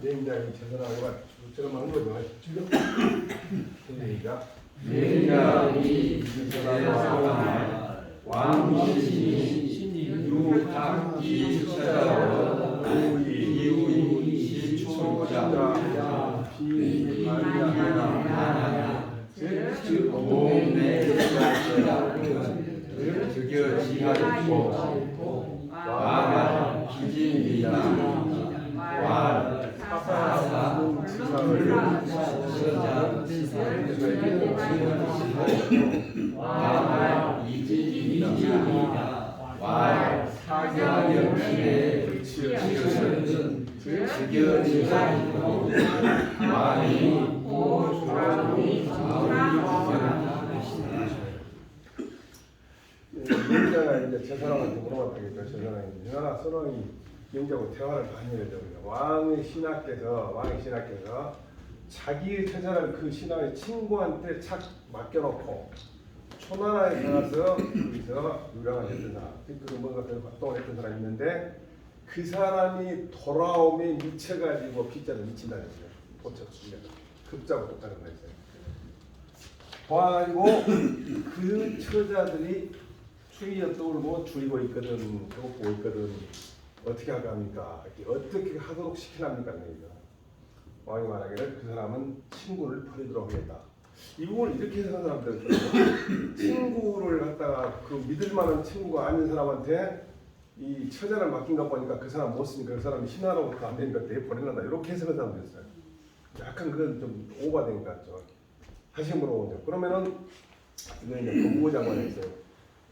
내인자의 제선하고가 저처럼 하는 거죠. 시작. 내인자의 제선하고가 왕신이 유학기 찾아와 이우이 시초자 비발야하나 즉 몸내자라 즉여 지하있고 와가 기진이다 와 사사 지사를 와가 이진이다 와 사견영신의 지어는 즉여 지하있고 와이 영자가 이제 제사랑한테 물어봤다니까 제사랑이 누나가 선왕이 영자하고 대화를 많이 해야 됩니다. 왕의 신하께서 자기의 제사를 그 신하의 친구한테 착 맡겨놓고 초나라에 가서 거기서 유랑을 했던 사람, 그 뭔가 그 활동을 했던 사람이 있는데 그 사람이 돌아오면 미쳐가지고 빗자루 미친다는 거예요. 도착수면 급자고 똑같은 거 있어요. 도와가지고 그 처자들이 추위에 떠오르고 줄이고 있거든, 배고프고 있거든. 어떻게 할까? 어떻게 하도록 시키랍니까? 왕이 말하기를 그 사람은 친구를 버리도록 하겠다. 이 부분을 이렇게 생각하는 사람들 있거든요. 친구를 갖다가 그 믿을만한 친구가 아닌 사람한테 이 처자를 맡긴 거 보니까 그 사람 못 쓰니까 그 사람이 신하로부터 안 되니까 내보내란다. 이렇게 해석하는 사람도 있어요. 약간 그건 좀 오버된 것 같죠. 다시 물어보죠. 그러면은 이거 이제 법무부 장관이 있어요.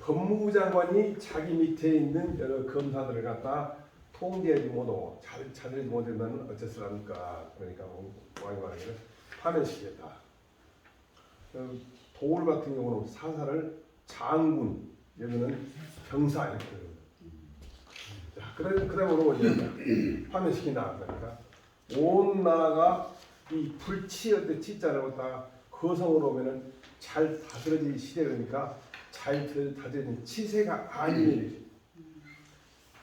법무부 장관이 자기 밑에 있는 여러 검사들을 갖다 통제하지 못하고 자들지 못하면 어째서 합니까? 그러니까 왕이 말하기를 파면시켰다. 도울 같은 경우는 사사를 장군, 여기는 병사 이렇게. 자, 그다음으로 이제 파면시킨다. 그러니까 온 나라가 이 불치할 때 치자를 갖다가 거성으로 오면은 잘 다스려진 시대니까 잘 다스려진 치세가 아닌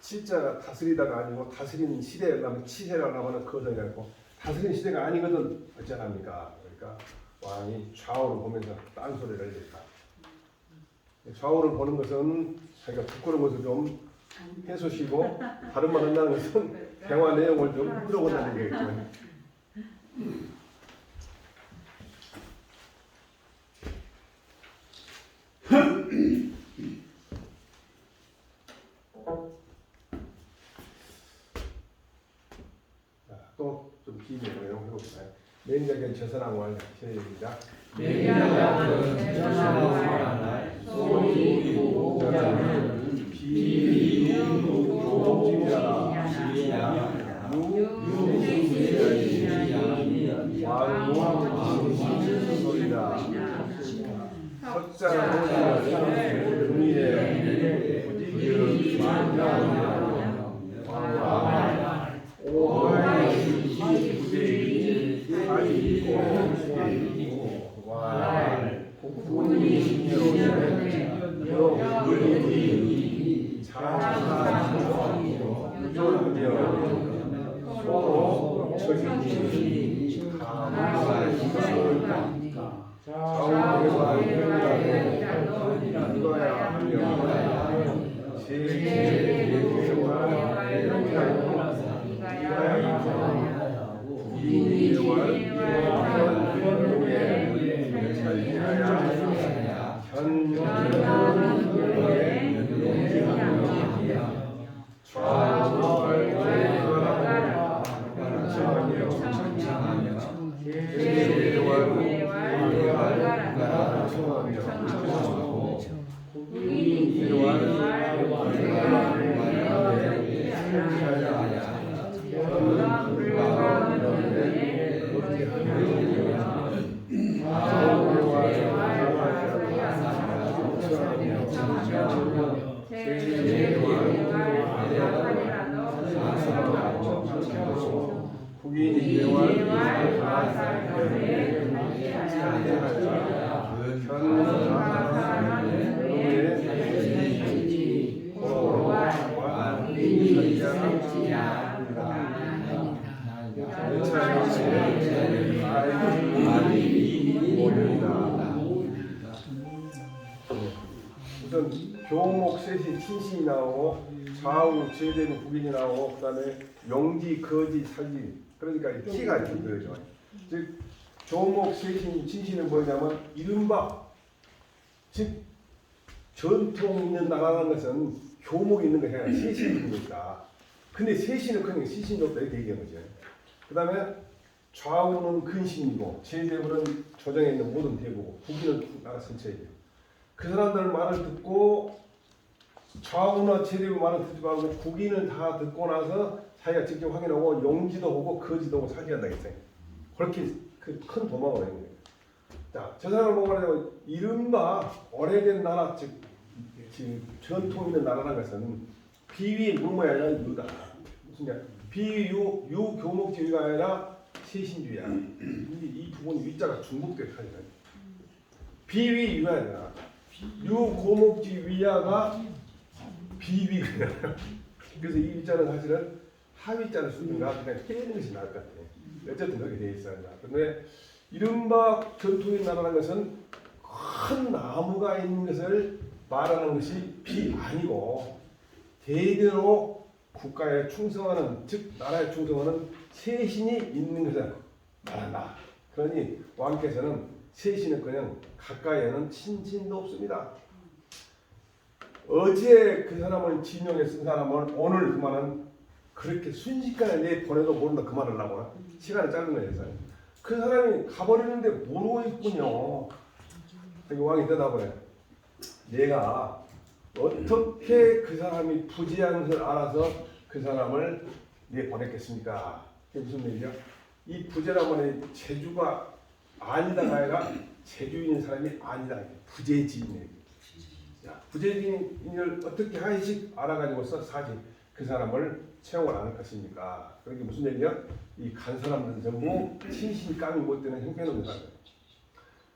치자가 다스리다가 아니고 다스리는 시대에 가면 치세라고 하면 거성이라고 다스리는 시대가 아니거든 어쩌합니까? 그러니까 왕이 좌우를 보면서 딴소리를 했다. 좌우를 보는 것은 자기가 부끄러운 것을 좀 해소시고 다른 말 한다는 것은 대화 내용을 좀 풀어본다는 얘기겠죠. 또 좀 긴 내용 해봅시다. 내인자견 제선왕 시작. 내인자견 제선왕 소위 보자는 비유도지야 유유유유야 왕왕왕왕소리다 석자는 의미에 부지만다 우선 교목 셋이 친신이 나오고 좌우 제대로 국인이 나오고 그다음에 영지 거지 살지 그러니까 이 키가 이렇게 보여져. 즉 교목 셋이 친신은 뭐냐면 이른바 즉 전통 있는 나라라는 것은 교목이 있는 것이 아니라 셋이 있는 것이다. 근데 셋이는 그냥 시신이 없다 이렇게 얘기한 거죠. 그다음에 좌우는 근신이고 제대부는 조정에 있는 모든 대부고 국인은 나라 전체예요. 그 사람들 말을 듣고 좌우나 제대부 말을 듣지 말고 국인을 다 듣고 나서 자기가 직접 확인하고 용지도 보고 거지도 보고 사기한다 했어요. 그렇게 그 큰 도망을 했는 거예요. 자, 저 사람을 보고 말하자면 이른바 오래된 나라 즉 전통 있는 나라라는 것은 비위 무모가 아니라 유다. 무슨 말? 비유 교목주의가 아니라 세신주의야. 이 부분 위자가 중국대 타니까. 비위 유가 아니라 유고목지 위야가 비위가. 그래서 이 위자는 사실은 하위자를 쓰든가 그냥 깨는 것이 나을 것 같아. 어쨌든 그렇게 돼 있어야 한다. 그런데 이른바 전통의 나라라는 것은 큰 나무가 있는 것을 말하는 것이 아니고 대대로 국가에 충성하는 즉 나라에 충성하는 세신이 있는 것을 말한다. 그러니 왕께서는 세신은 그냥 가까이에는 친신도 없습니다. 어제 그 사람을 진용해 쓴 사람은 오늘 그 말은 그렇게 순식간에 내 보내도 모른다 그 말을 하거나 시간이 짧은 거예요. 그 사람이 가버리는데 모르고 있군요. 왕이 대답을 해. 내가 어떻게 그 사람이 부재한 것을 알아서 그 사람을 내 보냈겠습니까? 그게 무슨 얘기야? 이 부재라면 재주가 아니다가 아니라 재주인 사람이 아니다. 부재지인. 부재지인을 어떻게 하나씩 알아가지고서 사지 그 사람을 채용을 안 할 것입니까? 그게 무슨 얘기야? 이 간 사람들은 전부 친신감이 못 되는 형편입니다.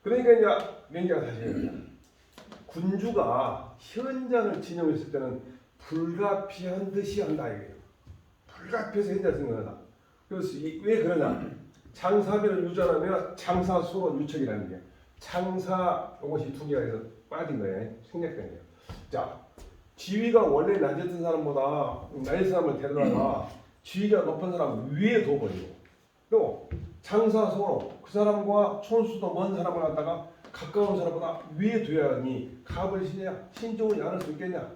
그러니까 이제 명제가 사실이에요. 군주가 현장을 진영했을 때는 불가피한 듯이 한다 이거예요. 불가피해서 현장을 생각한다. 그래서 왜 그러냐? 장사비를 유전하면 장사소로 유척이라는 게 장사 이것이 두 개가 해서 빠진 거예요. 생략된 거예요. 자, 지위가 원래 낮았던 사람보다 낮은 사람을 데려다가 지위가 높은 사람 위에 둬버리고 또 장사소로 그 사람과 촌수도 먼 사람을 갖다가 가까운 사람보다 위에 둬야 하니 갑을 신종을 않을 수 있겠냐?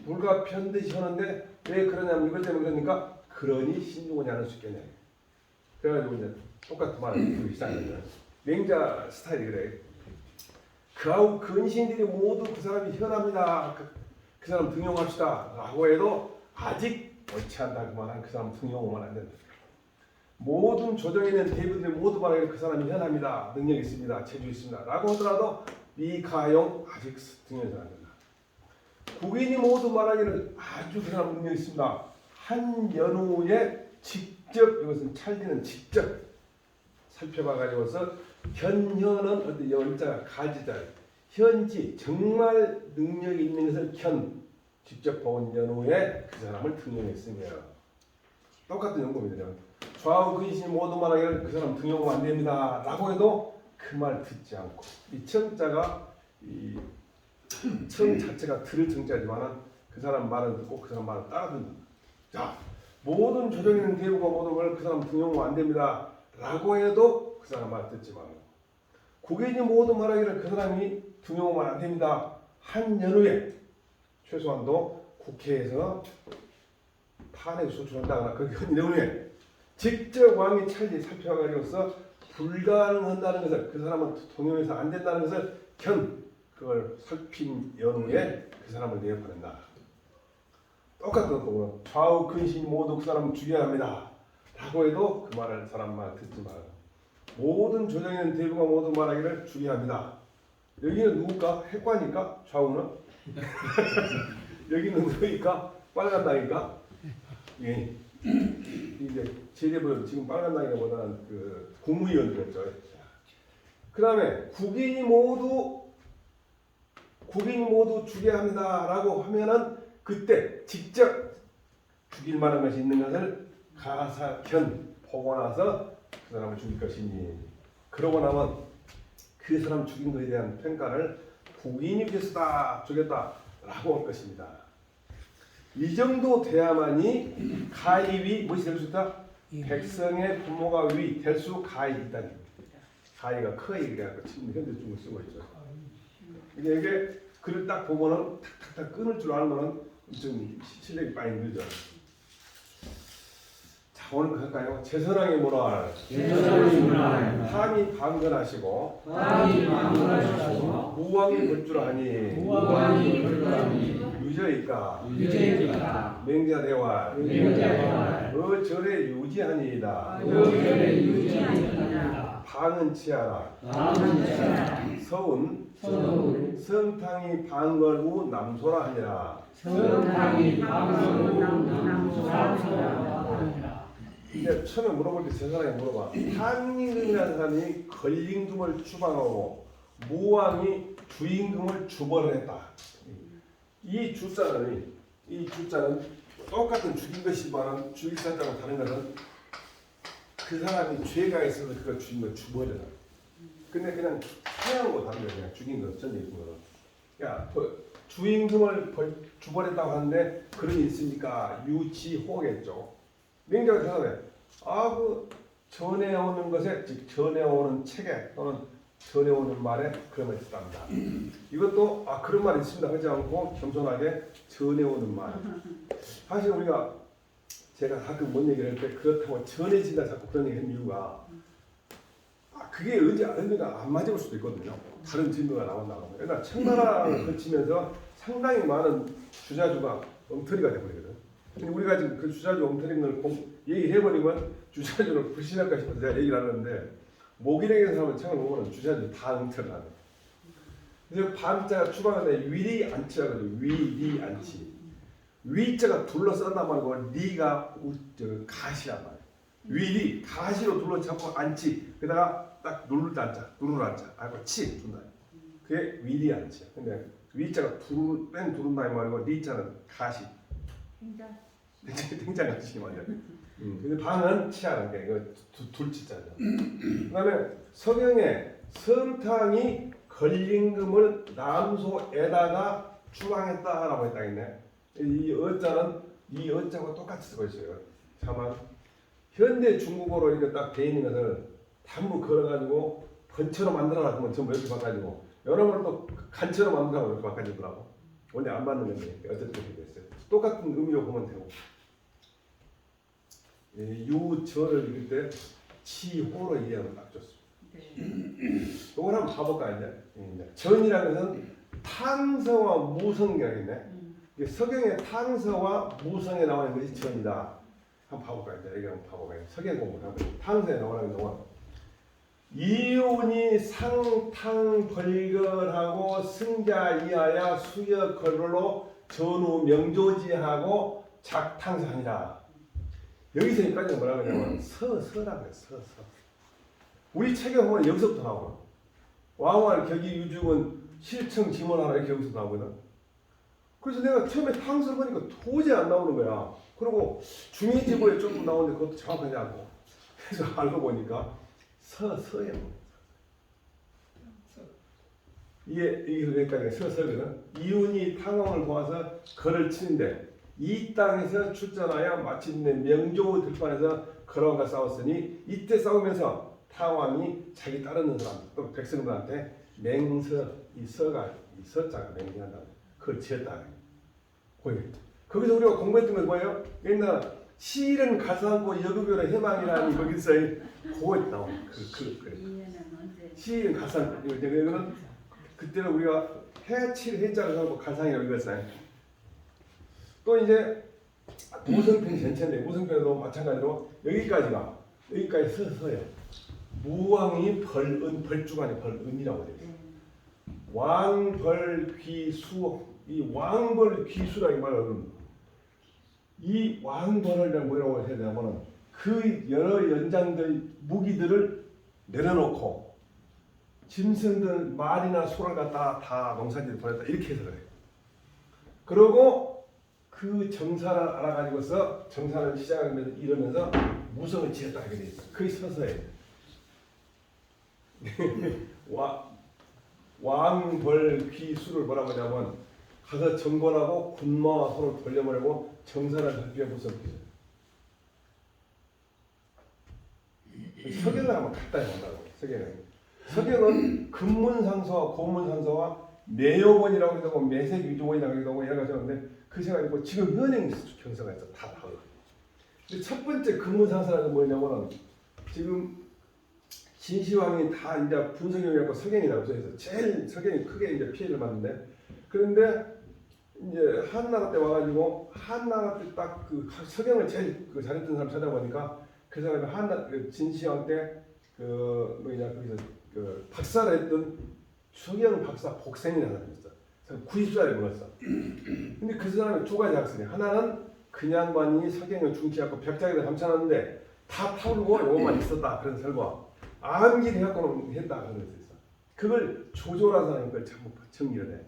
불가피한 듯이 하는데 왜 그러냐면 이것 때문에 그러니까 그러니 신종을 않을 수 있겠냐? 그래가지고 이제 똑같은 말을 듣기 시작한 거예요. 맹자 스타일이 그래. 그하고 근신들이 모두 그 사람이 현합니다. 그 사람 등용합시다. 라고 해도 아직 옳지 않다. 그만한 그 사람 등용하면 안 된다. 모든 조정에 있는 대부들이 모두 말하기를 그 사람이 현합니다. 능력 있습니다. 재주 있습니다. 라고 하더라도 미가용 아직 등용해서 안 된다. 국인이 모두 말하기를 아주 그 사람 능력 있습니다. 한 연후에 직접 이것은 찰리는 직접 살펴봐가지고서 현현은 어디 열자가 가지자 현지 정말 능력이 있는 것을 직접 본 연후에 그 사람을 등용했으며 똑같은 연구입니다. 좌우 근신이 모두 말하기를 그 사람 등용하면 안 됩니다. 라고 해도 그 말 듣지 않고 이 청자가 이 청 자체가 들을 청자지만은 그 사람 말을 듣고 그 사람 말을 따라 듣는다. 자, 모든 조정에 있는 대부가 모든 걸 그 사람 등용하면 안 됩니다. 라고 해도 그 사람 말 듣지 말고 국인이 모두 말하기를 그 사람이 등용하면 안 됩니다. 한 연후에 최소한도 국회에서 탄핵 소출한다거나 그렇게 한 연후에 직접 왕이 찰리 살펴가지고서 불가능한다는 것을 그 사람은 동용해서 안 된다는 것을 그걸 살핀 연후에 그 사람을 내보낸다. 똑같은 거고 좌우 근신 모두 그 사람을 죽여야 합니다. 라고 해도 그 말을 사람 말 듣지 말고 모든 조정에 있는 대부가 모두 말하기를 죽여야 합니다. 여기는 누굴까? 핵과니까? 좌우는? 여기는 누구니까? 빨간당이니까? 예. 이제 제대부 지금 빨간당이보다는 그 국무위원들이었죠. 그 다음에 국인이 모두 죽여야 합니다. 라고 하면은 그때 직접 죽일 만한 것이 있는 것을 가사견 보고 나서 그 사람을 죽일 것이니 그러고 나면 그 사람 죽인 것에 대한 평가를 국인이 됐다 죽였다라고 할 것입니다. 이 정도 돼야만이 가입이 무엇이 될 수 있다? 백성의 부모가 위 될 수 가입이 있다는 겁니다. 가입가 커이 그래갖고 지금 현대 중을 쓰고 있죠. 이게 글을 딱 보고는 탁탁탁 끊을 줄 알면 좀 실력이 많이 늘죠. 자, 오늘 할까요? 제선왕의 문활 함이 방근하시고 무왕이 볼줄아니 유저이까 맹자대활 어절에 유지하니이다 방은 치하라 서운 성탕이 방걸우 남소라 하니라. 근데 처음에 물어볼 때 제 사람이 물어봐. 한임금이라는 사람이 걸림금을 추방하고 무왕이 주임금을 주벌을 했다. 이 주자는 똑같은 죽인 것이지만 죽일 사자랑 다른 것은 그 사람이 죄가 있어서 그걸 죽인 걸 주벌이다. 근데 그냥 사형하고 다른 거야. 그냥 죽인 거 전에 있는 거는. 야, 주임금을 주벌했다고 하는데 그런 일 있으니까 유치호겠죠. 맹자가 대답해. 그 전해오는 것에, 즉 전해오는 책에 또는 전해오는 말에 그런 말이 있답니다. 이것도 그런 말이 있습니다 하지 않고 겸손하게 전해오는 말. 사실 우리가 제가 가끔 뭔 얘기를 할 때 그렇다고 전해진다 자꾸 그런 얘기 하는 이유가 그게 의미가 안 맞을 수도 있거든요. 다른 진도가 나온다고. 그러니까 청나라를 거치면서 상당히 많은 주자주가 엉터리가 되버리거든. 근데 우리가 지금 그 주자주 엉터리를 얘기를 해버리면 주자주를 불신할까 싶어서 제가 얘기를 하는데 모기랭이 사람은 책을 보면 주자주 다 엉터리를 하네. 그래서 반자가 추방하는데 위리 안치라고 그러죠. 위리 안치. 위자가 둘러싼단 말고 리가 가시란 말이에요. 위리 가시로 둘러잡고 안치. 그다가 딱 누를 안자, 알고 치 준다. 그게 위리 안치야. 근데 위자가 뺀 두른다 말고 리자는 가시. 땡장 가시 말이야. 근데 방은 치하는 게 이거 둘치자죠. 그다음에 서경에 성탕이 걸림금을 남소에다가 추방했다라고 했다겠네. 이 어자는 이 어자와 똑같이 쓰고 있어요. 다만 현대 중국어로 이렇게 딱 돼 있는 것을 단부 걸어가지고 번처로 만들어라 그러면 전부 이렇게 바꿔가지고 여러분은 또 간처로 만들라고 이렇게 바꿔주더라고. 원래 안 맞는 건데 어쨌든 그렇게 됐어요. 똑같은 의미로 보면 되고 유저를 읽을 때 치호로 이해하면 딱 좋습니다. 이걸 한번 봐볼까 이제. 전이라는 것은 탕서와 무성경이네. 서경의 탕서와 무성에 나오는 것이 전이다. 한번 봐볼까 이제. 여기 한번 봐볼까요? 서경 공부를 한번. 탕서에 나오는 동안 이윤이 상탕벌걸하고 승자 이하야 수여걸로 전후 명조지하고 작탕서하니라. 여기서 여기까지 뭐라 그러냐면 서라고 해요. 서. 우리 책에 보면 여기서부터 나오거든. 왕활 격이 유중은 실청 지문하라 이렇게 여기서 나오거든. 그래서 내가 처음에 탕서를 보니까 도저히 안 나오는 거야. 그리고 중위지부에 조금 나오는데 그것도 정확하지 않고. 그래서 알고 보니까 서예요. 이게 여기까지 서거든. 이윤이 탕왕을 도와서 걸을 치는데 이 땅에서 출전하여 마침내 명조 들판에서 걸어가 싸웠으니 이때 싸우면서 탕왕이 자기 따르는 사람 또 백성들한테 맹서 이 서자가 맹세한다. 그걸 지었다. 거기서 우리가 공부했던 건 뭐예요? 옛날 시일은 가사하고 여급여의 해망이라니 거기서 그거 나와. 시일은 가사 이거는 그때는 우리가 해칠 해자를 하고 가상이라고 읽었어요. 또 이제 무성편 전체인데 무성편도 마찬가지로 여기까지 서예요. 무왕이 벌주간이 벌은이라고 되어 있어요. 왕벌귀수 이 왕벌귀수라는 말은 이 왕벌을 뭐라고 해야 되냐면은 그 여러 연장들 무기들을 내려놓고 짐승들 말이나 소를 갖다 다 농사지를 보냈다 이렇게 해서 그래. 그리고 그 정사를 알아가지고서 정사를 시작하면서 이러면서 무성을 지었다 하게 돼 있어. 그게 서서해. 왕벌귀수를 뭐라고 하냐면 가서 정권하고 군마와 손을 돌려보내고 정사를 발표해 무성했어요. 서경을 한번 갖다 해본다고. 서경은 근문상서와 고문상서와 매요본이라고 해서 매색위조본이라고 하고 여러 가지 하는데 그 생각이 있고 지금 현행 경서가 있어 다 다르고. 근데 첫 번째 근문상서라는 게 뭐냐면은 지금 진시황이 다 이제 분석형이라고 서경이라고 써있어. 제일 서경이 크게 이제 피해를 받는데 그런데 이제 한나라 때 와가지고 한나라 때 딱 그 서경을 제일 그 잘했던 사람 찾아보니까 그 사람이 한나 그 진시황 때 그 뭐냐 거기서 그 박사를 했던 서경 박사 복생이라는 사람이 있어. 그래서 90살에 먹었어. 근데 그 사람이 두 가지 학설이 하나는 그냥 관이 서경을 중시하고 벽장에다 감춰놨는데 다 타오르고 요것만 있었다 그런 설과 암기를 해갖고는 했다 그런 것이 있어. 그걸 조조라는 사람이 그걸 전부 정리를 해.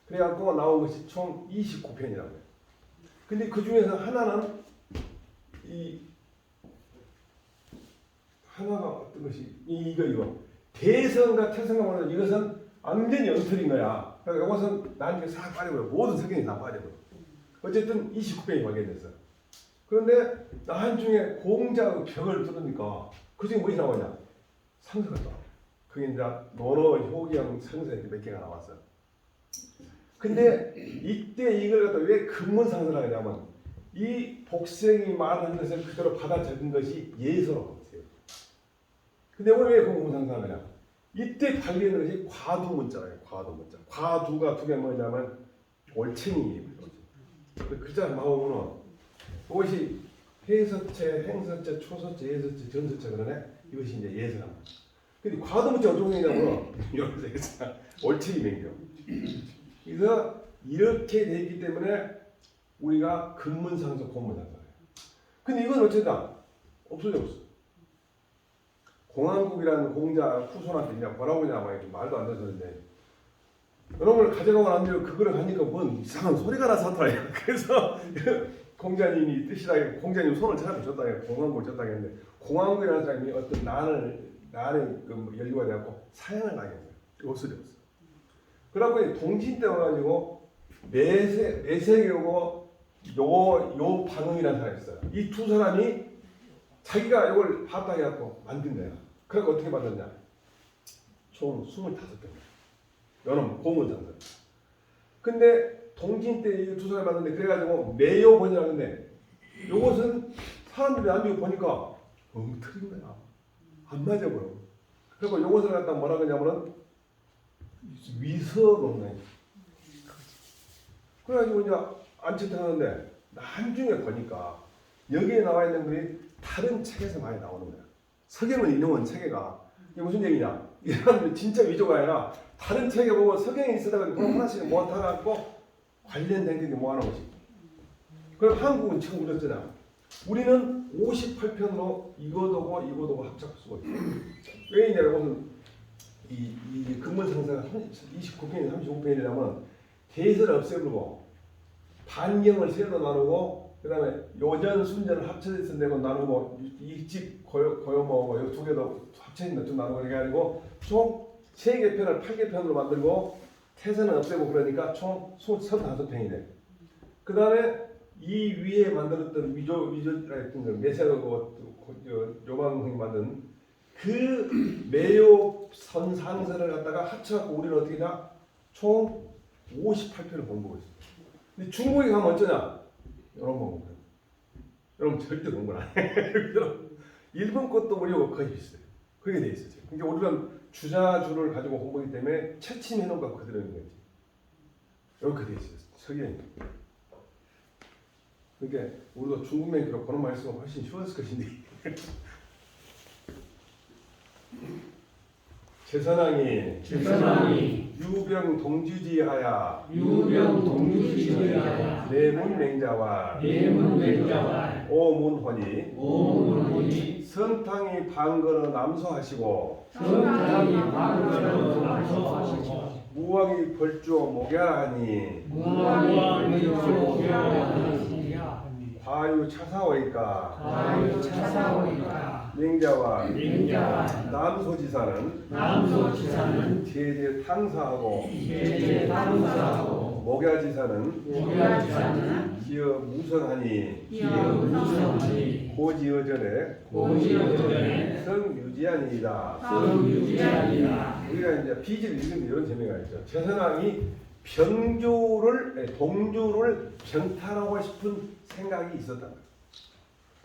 그래갖고 나온 것이 총 29편이라고 해. 근데 그 중에서 하나는 하나가 어떤 것이 이거 대성과 태성과 보면 이것은 완전히 엉터리인 거야. 그러니까 이것은 나중에 싹 빠져버려. 모든 성경이 다 빠져버려. 어쨌든 29편이 확인됐어. 그런데 나중에 공자의 벽을 뚫으니까 그 중에 무엇이 나오냐? 상서가 또. 그게 이제 논어, 효경, 상서 이렇게 몇 개가 나왔어. 근데 이때 이걸 갖다 왜 근문상서라고 하냐면 이 복생이 말하는 것을 그대로 받아 적은 것이 예서라고 했어요. 근데 오늘 왜 근문상서라고 하냐? 이때 관리하는 것이 과두문자예요. 과두문자. 과두가 두 개 뭐냐면 올챙이. 글자를 나오면 그것이 해서체, 행서체, 초서체, 예서체, 전서체 그러네. 이것이 이제 예서랍니다. 근데 과두문자 어떤 경우냐면 여기서 올챙이 맹경. 그래서 이렇게 돼 있기 때문에 우리가 근문상서, 고문상서예요. 근데 이건 어쨌든 없어졌어. 공항국이라는 공자 후손한테 그냥 뭐라고 하냐면 말도 안 되는 소리인데 여러분을 가져가고 난 뒤에 그거를 하니까 뭔 이상한 소리가 나서 하더라. 그래서 공자님이 뜻이라게 공자님 손을 차라리 줬다게 공항국을 줬다게 했는데 공항국이라는 사람이 어떤 난의 그 연류가 되었고 사형을 당했어요. 없어졌어. 그러고 동진 때 와가지고 매세교고 요 방응이라는 사람이 있어요. 이 두 사람이 자기가 이걸 봤다 해갖고 만든 거야. 그러니까 어떻게 만들었냐? 총 25편. 여러분 고문상서. 근데 동진 때 이 두 사람이 만드는데 그래가지고 매요본이라고 하는데 요것은 사람들이 나중에 보니까 틀린 거야. 안 맞아 보여. 그리고 요것을 갖다 뭐라고 하냐면은 위서론이야. 그래가지고 이제 안치탕하는데 나중에 보니까 여기에 나와 있는 글이 다른 책에서 많이 나오는 거야. 서경을 인용한 책에가 이게 무슨 얘기냐? 이 사람들이 진짜 위조가 아니라 다른 책에 보고 서경에 있으다가 그걸 하나씩 모아타갖고 관련된 게 모아놓은 거지. 그럼 한국은 처음 그렸잖아. 우리는 58편으로 이거도고 이거도고 합작할 수가 있어. 왜 이냐? 이것은 이 근문상서가 29편이 35편이라면 대설을 없애버리고 반경을 세로 나누고 그 다음에 요전 순전을 합쳐서 내고 나누고 일집 고요모하고 이 두 개도 합쳐있는 좀 나누고 이렇게 아니고 총 3개 편을 8개 편으로 만들고 태세는 없애고 그러니까 총 35편이네. 그 다음에 이 위에 만들었던 위조했던 매세하고 요망형이 만든 그 매요 선상서를 갖다가 합쳐갖고 우리는 어떻게 하냐? 총 58편을 공부하고 있어요. 근데 중국에 가면 어쩌냐? 여러분 공부해요. 여러분 절대 공부를 안 해. 일본 것도 우리하고 거의 비슷해요. 그게 돼 있어요. 그러니까 우리는 주자주를 가지고 공부하기 때문에 채침해놓은 거 그대로 있는 거지. 이렇게 돼 있어요. 서경이. 그러니까 우리도 중국 맹기로 그런 말 쓰면 훨씬 쉬웠을 것인데. 제선왕이 유병 동주지하야 내문맹자와 오문혼이 성탕이 방거로 남소하시고 무왕이 벌주어 목야하니 무왕이 벌주어 과유 차사오이까 과유 차사오이까 맹자와 맹자와 남소지사는 제제 탕사하고 탕사하고 목야지사는 기어 무선하니 고지어전에 성유지하니이다. 우리가 이제 비지를 읽으면 이런 재미가 있죠. 최선왕이 동주를 병탈하고 싶은 생각이 있었다.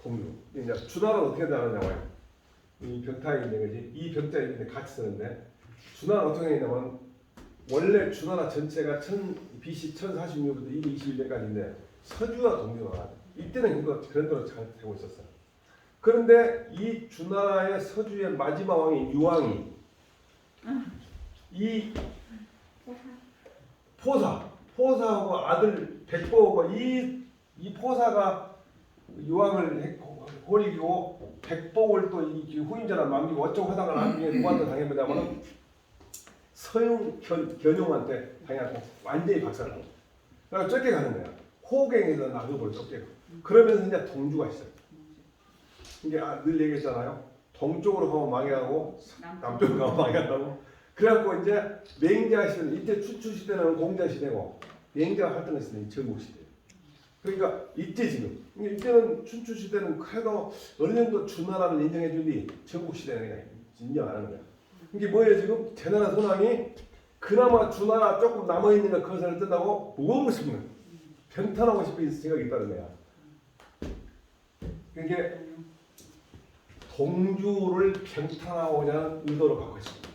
동주. 이제 주나라는 어떻게 나누냐고요? 이 병탈이 있는 거지. 이 병자가 있는데 같이 쓰는데 주나라는 어떻게 했냐면 원래 주나라 전체가 BC 1046부터 221년까지인데 서주와 동주가 나와요. 이때는 그런 대로 잘 되고 있었어요. 그런데 이 주나라의 서주의 마지막 왕이 유왕이 이 포사하고 아들 백보고 이 포사가 유왕을 홀리고 백복을 또 이 후임자를 남기고 어쩌고 하다가 나중에 누구한테 당해보자면 서용 견용한테 당해갖고 완전히 박살나고 그래서 쫓겨가는 거야. 호갱에서 나눠버려 쫓겨가. 그러면서 이제 동주가 있어요. 이게 늘 얘기했잖아요. 동쪽으로 가면 망해가고 남쪽으로 가면 망해간다고. 그래갖고 이제 맹자 시대는 이때 춘추 시대는 공자 시대고 맹자가 활동할 때는 전국 시대. 그러니까 이때 지금 이때는 춘추 시대는 그래도 어느 정도 주나라를 인정해 주니 전국 시대는 인정 안 하는 거야. 이게 뭐예요 지금 제나라 선왕이 그나마 주나라 조금 남아 있는 거 그것을 뜬다고 무거운 것을 는 변탄하고 싶은 생각이 있다는 거야. 이게 동주를 병탄하고자 하는 의도로 갖고 있습니다.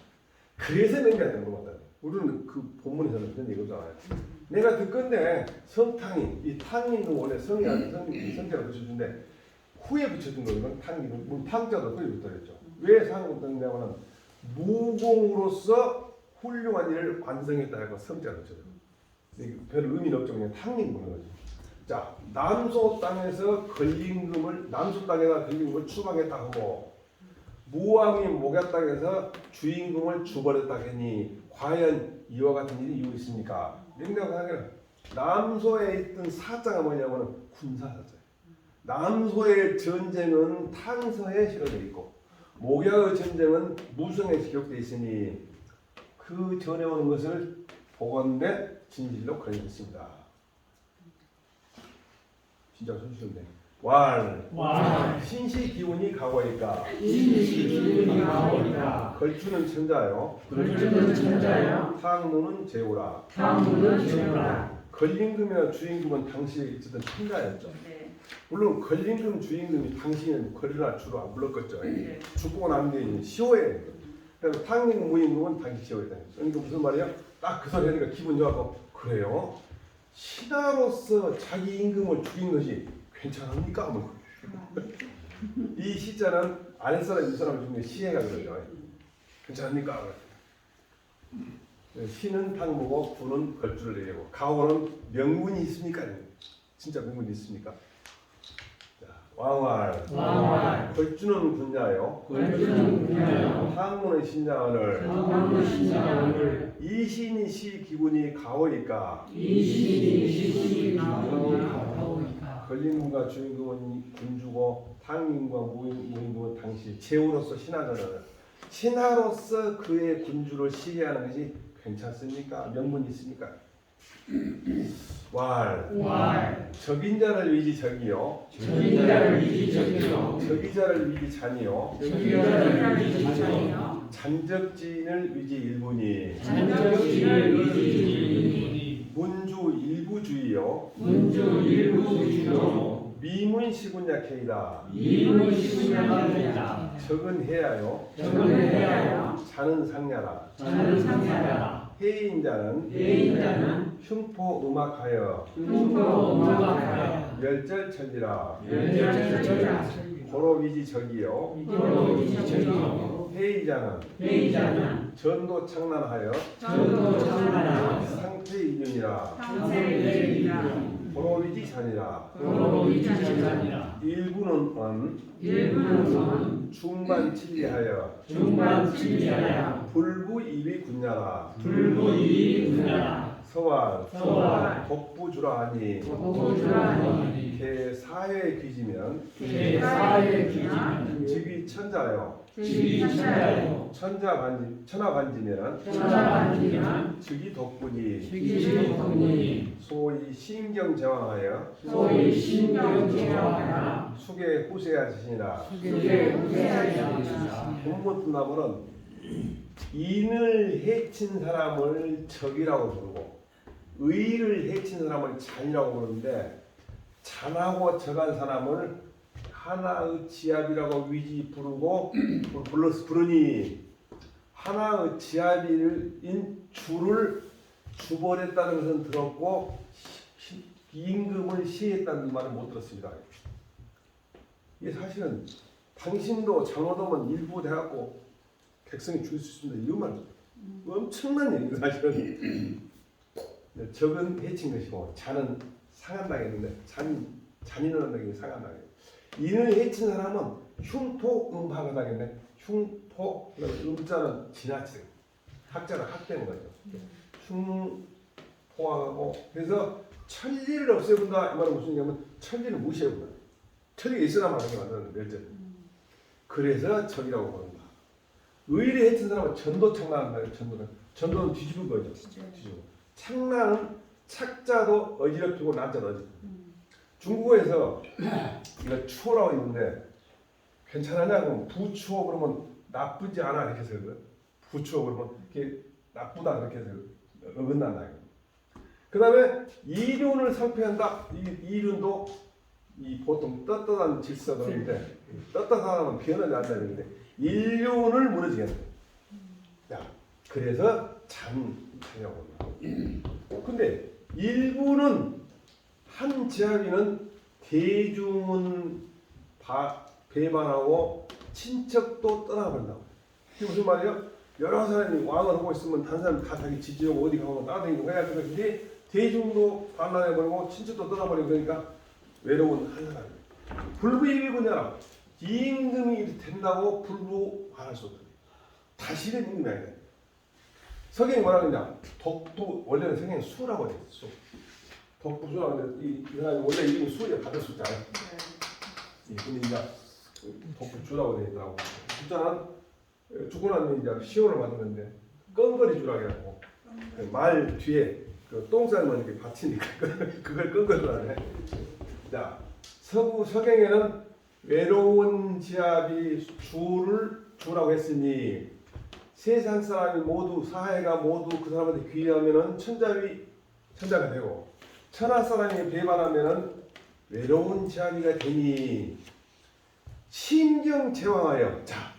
그래서 맹자가 된 것 같다. 우리는 그 본문에서는 그런 얘기 없잖아요. 내가 듣건데 성탕이 이 탕이는 원래 성이 아닌 성자가 붙여준데 후에 붙여준 거는 탕이는 탕자도 후에 붙어있죠. 왜 상을 붙였냐면은 무공으로서 훌륭한 일을 완성했다고 성자가 붙여요. 별 의미는 없죠. 그냥 탕인 거지. 자, 남소 땅에서 남소 땅에다 걸림금을 추방했다 하고 무왕이 목야 땅에서 주임금을 주버렸다 하니 과연 이와 같은 일이 이유 있습니까? 냉정하게 남소에 있던 사자가 뭐냐면 군사사자예요. 남소의 전쟁은 탕서에 실어져 있고 목야의 전쟁은 무성에 기록되어 있으니 그 전에 오는 것을 보건대 진실로 걸렸습니다. 진짜 손쉬운데 신시 기운이 가고이까 걸주는 천자요 탕무는 제오라. 걸림금이나 주임금은 당시에 있었던 천자였죠. 물론 걸림금 주임금이 당시에는 걸이나 주로 안 불렀겠죠. 죽고 난 뒤에 시호에 그래서 탕임 무임금은 당시 시호에 다녔죠. 그러니까 무슨 말이야? 딱 그 소리 하니까 기분 좋아서 그래요? 신하로서 자기 임금을 죽인 것이 괜찮습니까? 이 시자는 아랫사람 윗사람을 죽인 게 시해가 그러죠. 괜찮습니까? 시는 탕무고 구는 걸주를 내리고 가오는 명분이 있습니까? 진짜 명분이 있습니까? 자, 왕활 걸주는 군자요 탕무는 신자언을 이신이 시 기분이 가오니까 걸림금과 주임금은 군주고 탕임과 무임금은 당시 제후로서 신하로서 그의 군주를 시해하는 것이 괜찮습니까? 명분이 있습니까? 적인자를 위지 적이요 적이자를 위지 잔이요 잔적지인을 위지 일분이 문주 일부주의요 미문시군약해이다 적은 해야요 자는 상냐라 해인자는 흉포음악하여 멸절천지라 고로위지 적이요 해이자는 전도창난하여 상태인륜이라 고로위지 잔이라 일부는 언 중반칠리하여 불부입이 군야라 불부이 군야라 서왈 서왈 독부주라 하니 독부주라니 개사의 귀지면 개사의 귀지면 즉위 천자요 즉위 천자요 천하관지면 천하관지면 즉위 독분이 즉위 독분이 소위 신경제왕하여 소위 신경제왕하여 수계 후세하시니라. 그게 우세하시니라. 본문 뜬다면은 인을 해친 사람을 적이라고 부르고 의를 해친 사람을 잔이라고 부르는데 잔하고 적한 사람을 하나의 지압이라고 위지 부르니 하나의 지압인 주를 주벌했다는 것은 들었고 임금을 시했다는 말은 못 들었습니다. 이게 사실은 당신도 잘못하면 일부 돼갖고 백성이 죽일 수 있습니다. 이런 말 엄청난 얘기예요. 사실은 적은 해친 것이고 잔은 상한당했는데 잔인한 당이 상한당해요. 인을 해친 사람은 흉토음파가 당했네. 흉토 음자는 지나치게 학자는 학되는 거죠. 흉포하고 그래서 천리를 없애본다 이 말은 무슨 얘기냐면 천리를 무시해본다. 천리가 있으나 말하는 게 맞는 멸절. 그래서 적이라고 부른다. 의를 해친 사람은 전도 창난한다. 전도는 뒤집은 거죠. 뒤집은. 창난은 착자도 어지럽히고 난자도 어지럽히고. 중국어에서 이거 추호라고 있는데 괜찮으냐고 부추호 그러면 나쁘지 않아 이렇게 해서 부추호 그러면 이게 나쁘다 그렇게 해서 어긋난다. 그 다음에 이륜을 상폐한다. 이륜도 이 보통 떳떳한 질서들인데 떳떳하다면 변하지 않는다 그러는데 인륜을 무너지게 한다. 야, 그래서 잔이라고 한다. 근데 일부는 한 지하비는 대중은 배반하고 친척도 떠나버린다고. 이게 무슨 말이에요? 여러 사람이 왕을 하고 있으면 다른 사람이 다 자기 지지하고 어디 가고 따라다니는 거야. 근데 대중도 반란해버리고 친척도 떠나버리고 그러니까 외로운 한 사람이에요. 불부입이군요. 임금이 된다고 불부할 수 없다. 다시는 임금이 아니다. 성경이 뭐라 그러냐? 독도 원래는 성경이 수라고 돼 있어. 독부수라고 하는데 이 사람이 원래 이름이 수에 받을 수 있잖아요. 근데 이제 독부주라고 돼 있더라고. 숫자는 죽고 나면 이제 시온을 받는데 껌거리 주라고 해갖고 말 뒤에 그 똥 싸면 이렇게 받치니까 그걸 껌거리라고 해. 자, 서경에는 외로운 지압이 주라고 했으니 세상 사람이 모두 사회가 모두 그 사람한테 귀의하면은 천자가 되고 천하 사람이 배반하면은 외로운 지압이가 되니 신경제왕하여 자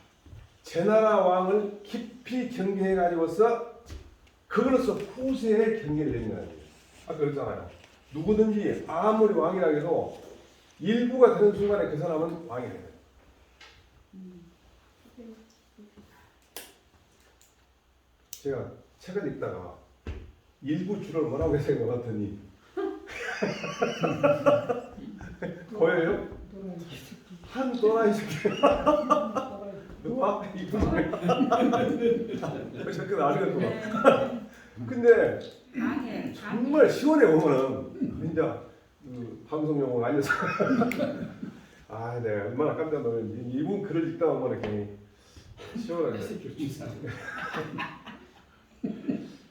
제나라 왕을 깊이 경계해 가지고서 그걸로서 후세에 경계를 내린 거예요. 아까 그랬잖아요. 누구든지 아무리 왕이라 해도 일부가 되는 순간에 그 사람은 왕이 돼요. 제가 책을 읽다가 일부 주를 뭐라고 생각했더니 보여요? 한 또라이 새끼. 누가 이분 그 알겠구나. 근데 정말 시원해 보면은 진짜 방송 용어 알려서 아 내가 얼마나 깜짝 놀랐는지 이분 글을 읽다 보면 이렇게 시원하게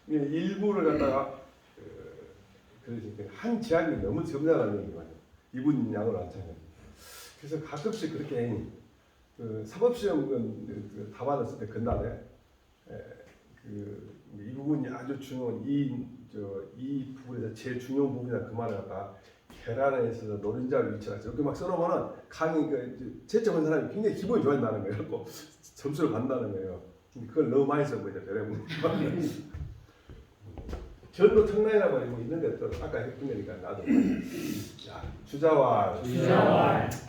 일부를 갖다가 한 지압이 너무 점잖다는 얘기가 아니에요. 이분 양을 안 차요. 그래서 가끔씩 그렇게 사법시험 다 받았을 때 그날에 이 부분이 아주 중요한 이 부분에서 제일 중요한 부분이다 그 말을 갖다가 계란에 있어서 노른자 위치가 이렇게 막 써놓으면은 강의 채점한 사람이 굉장히 기분이 좋아진다는 거예요. 그래서 점수를 받는다는 거예요. 그걸 너무 많이 써보이죠. 배려문. 전도 청라이라고 있는데 또 아까 했던 거니까 나도. 자, 주자와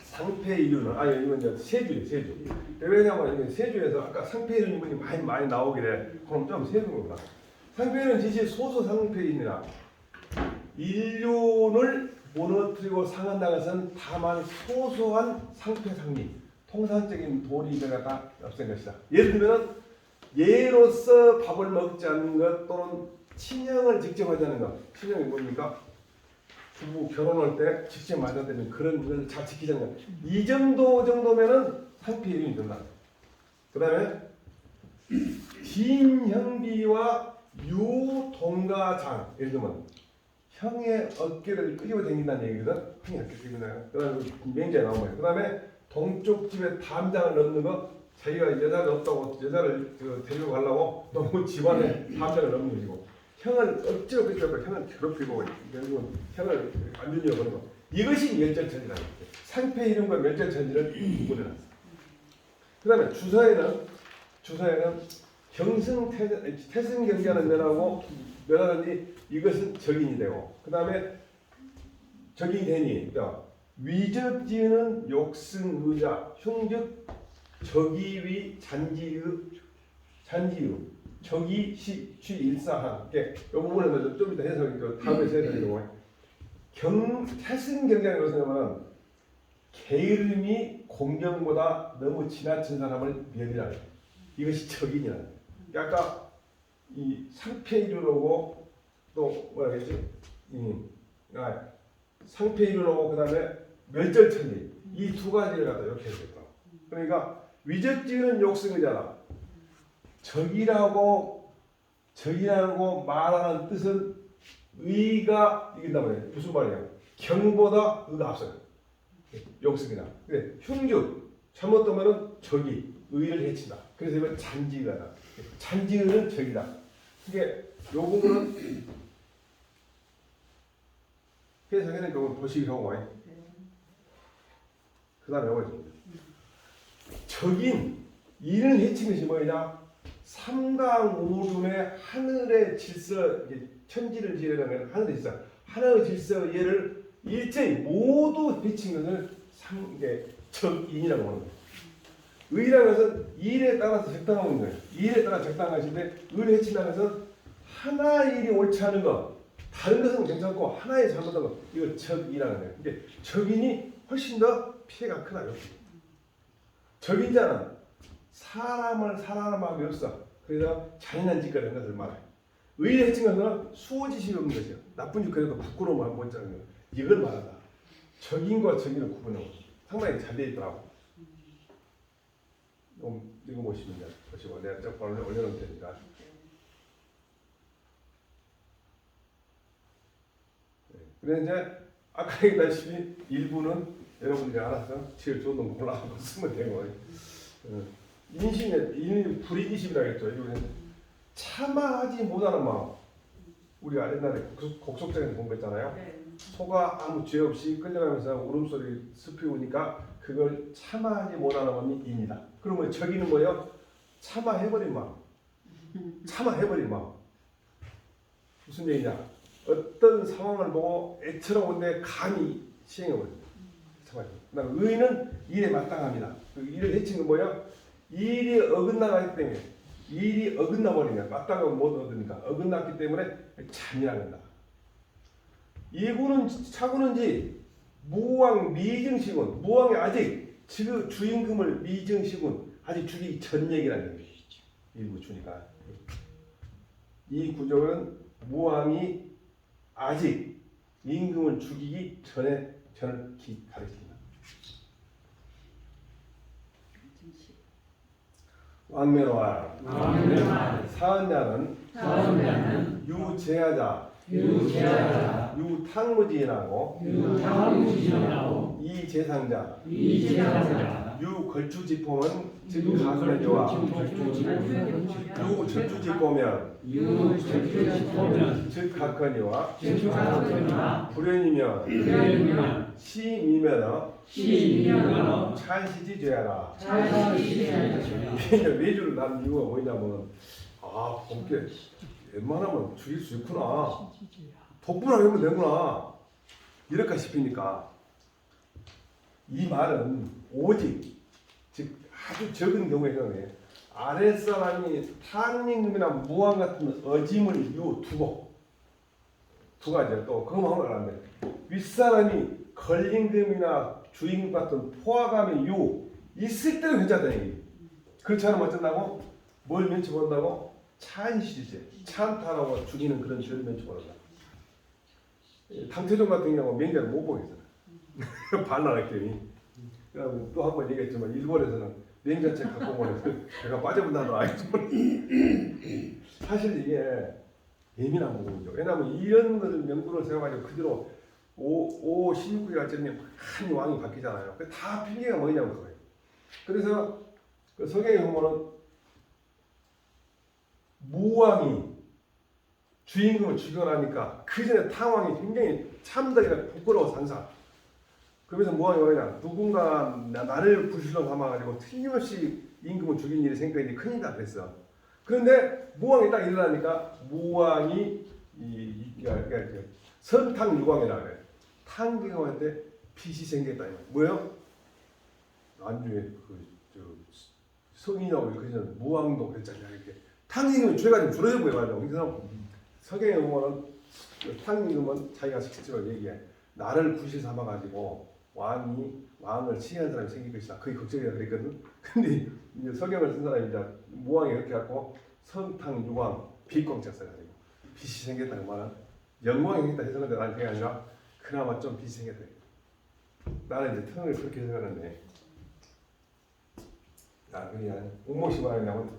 상패 이유는 이건 이제 세주. 왜냐면 이게 세주에서 아까 상패 이론이 많이 나오길래 그럼 좀 세주구나. 상패는 지시 소소 상패입니다. 인륜을 무너뜨리고 상한다는 것은 다만 소소한 상패 상리, 통상적인 도리가 다 없앤 것이다. 예를 들면 예로서 밥을 먹지 않는 것 또는 친형을 직접 하지 않는 것. 친형이 뭡니까? 부부 결혼할 때 직접 맞아들이는 그런 걸 잘 지키지 않는 것. 이 정도면은 상패 이름이 된다. 그 다음에 빈형비와 유동가장. 예를 들면 형의 어깨를 끄집어 당긴다는 얘기거든. 형의 어깨 끄집어 당긴다. 그 다음에 맹자에 나온 거예요. 그 다음에 동쪽 집에 담장을 넣는 거. 자기가 여자를 없다고 여자를 데리고 가려고 너무 집안에 담장을 넣는 것이고, 형을 억지로 끄집어 형을 괴롭히고 형을 안 주려고 하는 거. 이것이 멸절천지라는 거죠. 상패 이름과 멸절천지를 구분해놨어. 그 다음에 주서에는 태승경자는 멸하고 멸하는지 이것은 적인이 되고, 그 다음에 적인이 되니 위적지는 욕승의자 흉즉 적이위 잔지의 적이 시일사한 게 이 부분은 좀 이따 해석이 다음에 해석이고, 태승경자는 것은 뭐냐면 게으름이 공경보다 너무 지나친 사람을 멸이라. 이것이 적인이라. 아까 이 상패이루로고 또 뭐라 그랬지? 상패이루로고 그다음에 멸절천지 이 두 가지를 갖다 이렇게 했다. 그러니까 위적지는 욕승의자라. 적이라고 말하는 뜻은 의가 이긴다 말이에요. 무슨 말이에요? 경보다 의가 앞서요. 욕승이다. 근데 흉즉 잘못되면은 적이 의를 해친다. 그래서 이건 잔지의다. 잔지의는 적이다. 이게 요 부분은 해석에는 그걸 보시고 그 다음에 요거지. 적인 이를 해친 것이 뭐냐? 삼강오륜의 하늘의 질서, 천지를 지으려면 하늘의 질서, 하늘의 질서 얘를 일제히 모두 해친 것을 적인이라고 하는 거예요. 의라는 것은 일에 따라서 적당한 거예요. 일에 따라 적당한 것인데 의를 해친다는 것은 하나의 일이 옳지 않은 것, 다른 것은 괜찮고 하나의 잘못한 것, 이걸 적이라는 거예요. 이게 적인이 훨씬 더 피해가 크다. 적인자는 사람을 사랑하는 마음이 없어. 그래서 잔인한 짓거리 하는 것을 말해요. 의를 해친 것은 수호지식이 없는 것이요. 나쁜 짓거리도 부끄러움을 못 자는 거예요. 이걸 말한다. 적인과 적인을 구분하고 상당히 잘 되어 있더라고. 이거 보시면 보시고 내가 저 번호를 올려놓을 테니까. 그런데 이제 아까 얘기했다시피 일부는 여러분들이 알아서 제일 좋은 놈 골라서 쓰면 되고, 인심의 불이기심이라 했죠. 이거는 참아하지 못하는 마음. 우리가 옛날에 곡속장에서 본 거 있잖아요. 소가 아무 죄 없이 끌려가면서 울음소리 습히 우니까 그걸 참아하지 못하는 마음이 인이다. 그러면 저기는 뭐예요? 참아해버린 마음. 참아해버린 마음. 무슨 얘기냐? 어떤 상황을 보고 애처럼 온데 감히 시행해버린다. 참아요. 의는 일에 마땅합니다. 그 일을 해친 건 뭐예요? 일이 어긋나기 때문에, 일이 어긋나 버리면 마땅하고 못 얻으니까 어긋났기 때문에 잔인합니다. 이구는 차구는지 무왕 미증시군. 무왕이 아직 지금 주임금을 미증시군. 아직 주기 전 얘기라는 얘기죠. 일부 주니까. 이 구조는 무왕이 아직 임금을 죽이기 전에 전을 가리킵니다. 왕면화 사언자는 유제하자 유탕무지인하고 이제상자 유걸추지포는 즉 가수면조와 유철주지포면 즉 각헌이와 불연이면 시미면어 찬시지죄하라. 외주를 난 이유가 뭐냐면 본게 웬만하면 죽일 수 있구나, 독분을 하면 되구나 이럴까 싶으니까 이 말은 오직 즉 아주 적은 경우에는 아랫사람이 탕림금이나 무왕 같은 어짐을 두고 두 가지야. 또 그것만 하면 안 돼. 윗사람이 걸림금이나 주임금 같은 포화감이 있을 때는 괜찮다. 그렇지 않으면 어쩐다고? 뭘 면치본다고? 찬실제, 찬타라고 죽이는 그런 죄를 면치본다. 탕태종 같은 경우 맹자를 못 보겠잖아. 반란했더니. 그다음 또 한 번 얘기했지만 일본에서는 맹자책 갖고 오면 제가 빠져본다는 알죠. 사실 이게 예민한 부분이죠. 왜냐하면 이런 것을 명분을 세워가지고 그대로 16국에 갈 때는 한 왕이 바뀌잖아요. 다 필기가 뭐냐고 그거예요. 그래서 그 서경에 보면은 무왕이 주인공을 죽여나니까 그 전에 탕왕이 굉장히 참덕이라 부끄러워 산사. 그러면서 무왕이 뭐냐, 누군가 나를 불실로 삼아가지고 틀림없이 임금을 죽인 일이 생각이 큰일이다 그랬어. 그런데 무왕이 딱 일어나니까 무왕이 선탕유광이라 그래. 탕경한테 빛이 생겼다. 뭐예요? 나중에 성인하고 그전 무왕도 그랬잖아요. 이렇게 탕임은 죄가 좀 줄어져 보여가지고 그래서 서경에 보면은 탕임은 자기가 직접 얘기해. 나를 불시 삼아가지고 왕을 치한 사람이 생길 것이다. 그게 걱정이라 그랬거든. 근데 이제 서경을 쓴 사람이 이제 무왕이 그렇게 갖고 선탕유광 빛광짝 써가지고 빛이 생겼다는 말은 영광이 생겼다 해석하는데 나는 그게 아니라 그나마 좀 빛이 생겼다. 나는 이제 탕을 그렇게 해석하는데. 그냥 옥목시 말하냐면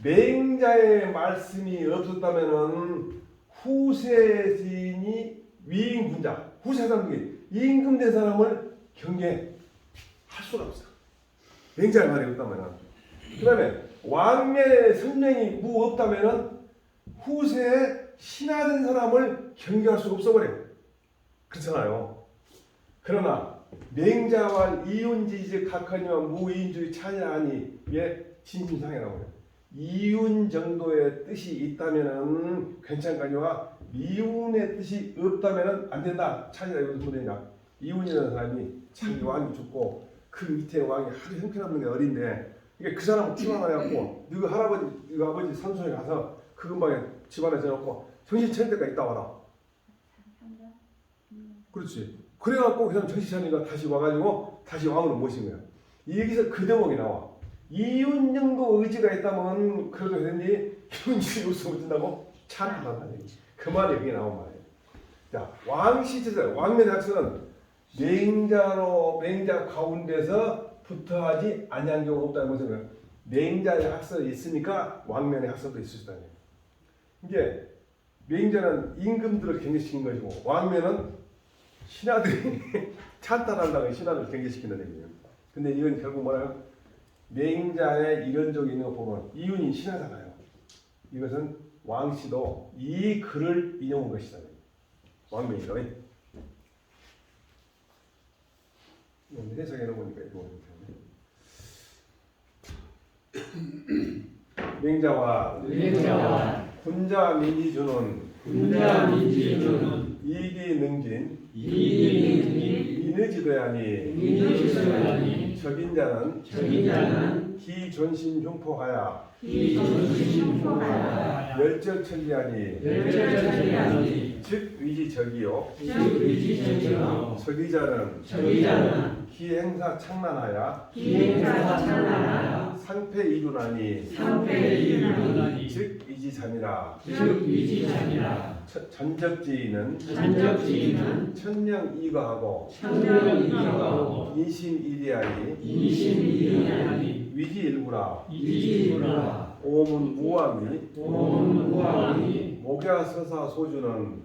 맹자의 말씀이 없었다면은 후세진이 위임군자 후세 사람들이 임금 된 사람을 경계할 수가 없어. 맹자의 말이 없다면은. 그다음에 왕의 선명이 무 없다면은 후세에 신하된 사람을 경계할 수가 없어 버려. 그렇잖아요. 그러나 맹자와 이윤지즉 각하니와 무이인주의 차이하니 예 진심상이라고 해요. 이윤 정도의 뜻이 있다면은 괜찮거니와 미운의 뜻이 없다면은 안 된다. 차이가 이것도 뭐냐? 이윤이라는 사람이 자기 왕이 죽고 그 밑에 왕이 하도 형편없는 게 어린데 이게 그 사람을 추방해갖고 너희 할아버지, 너희 아버지 산소에 가서 그 근방에 집안에 대놓고 정신 차릴 때까지 있다 와라. 그렇지. 그래갖고 그 사람 정신 차리니까 다시 와가지고 다시 왕으로 모신 거야. 여기서 그 대목이 나와. 이윤 정도 의지가 있다면 그래도 되는지 이윤이 없어 못된다고 찬하단 얘기. 그 말이 여기 나온 말이에요. 자, 왕 시제자 왕면의 학설은 맹자 가운데서 붙어하지 아니한 경우가 없다는 것은 맹자의 학설이 있으니까 왕면의 학설도 있을 수 있다는 거예요. 이게 맹자는 임금들을 경계시킨 것이고 왕면은 신하들이 찬탈한다고 신하들을 경계시키는 얘기예요. 근데 이건 결국 뭐라요? 맹자의 이론적인 있는 거 보면 이윤이 신하잖아요. 이것은 왕씨도 이 글을 인용한 것이다. 왕명이죠. 해석해 놓으니까 이거 맹자와 군자 민지주는 이기 능진 이느지도야니 적인자는 기존신 흉포하야 열절천리하니 즉 위지적이요 적이자는 기행사 창난하야 상패이루나니 즉 위지잠이라 전적지인은 천명이거하고 인심이리하니 위지일구라 오문 무왕이 목야서사 소주는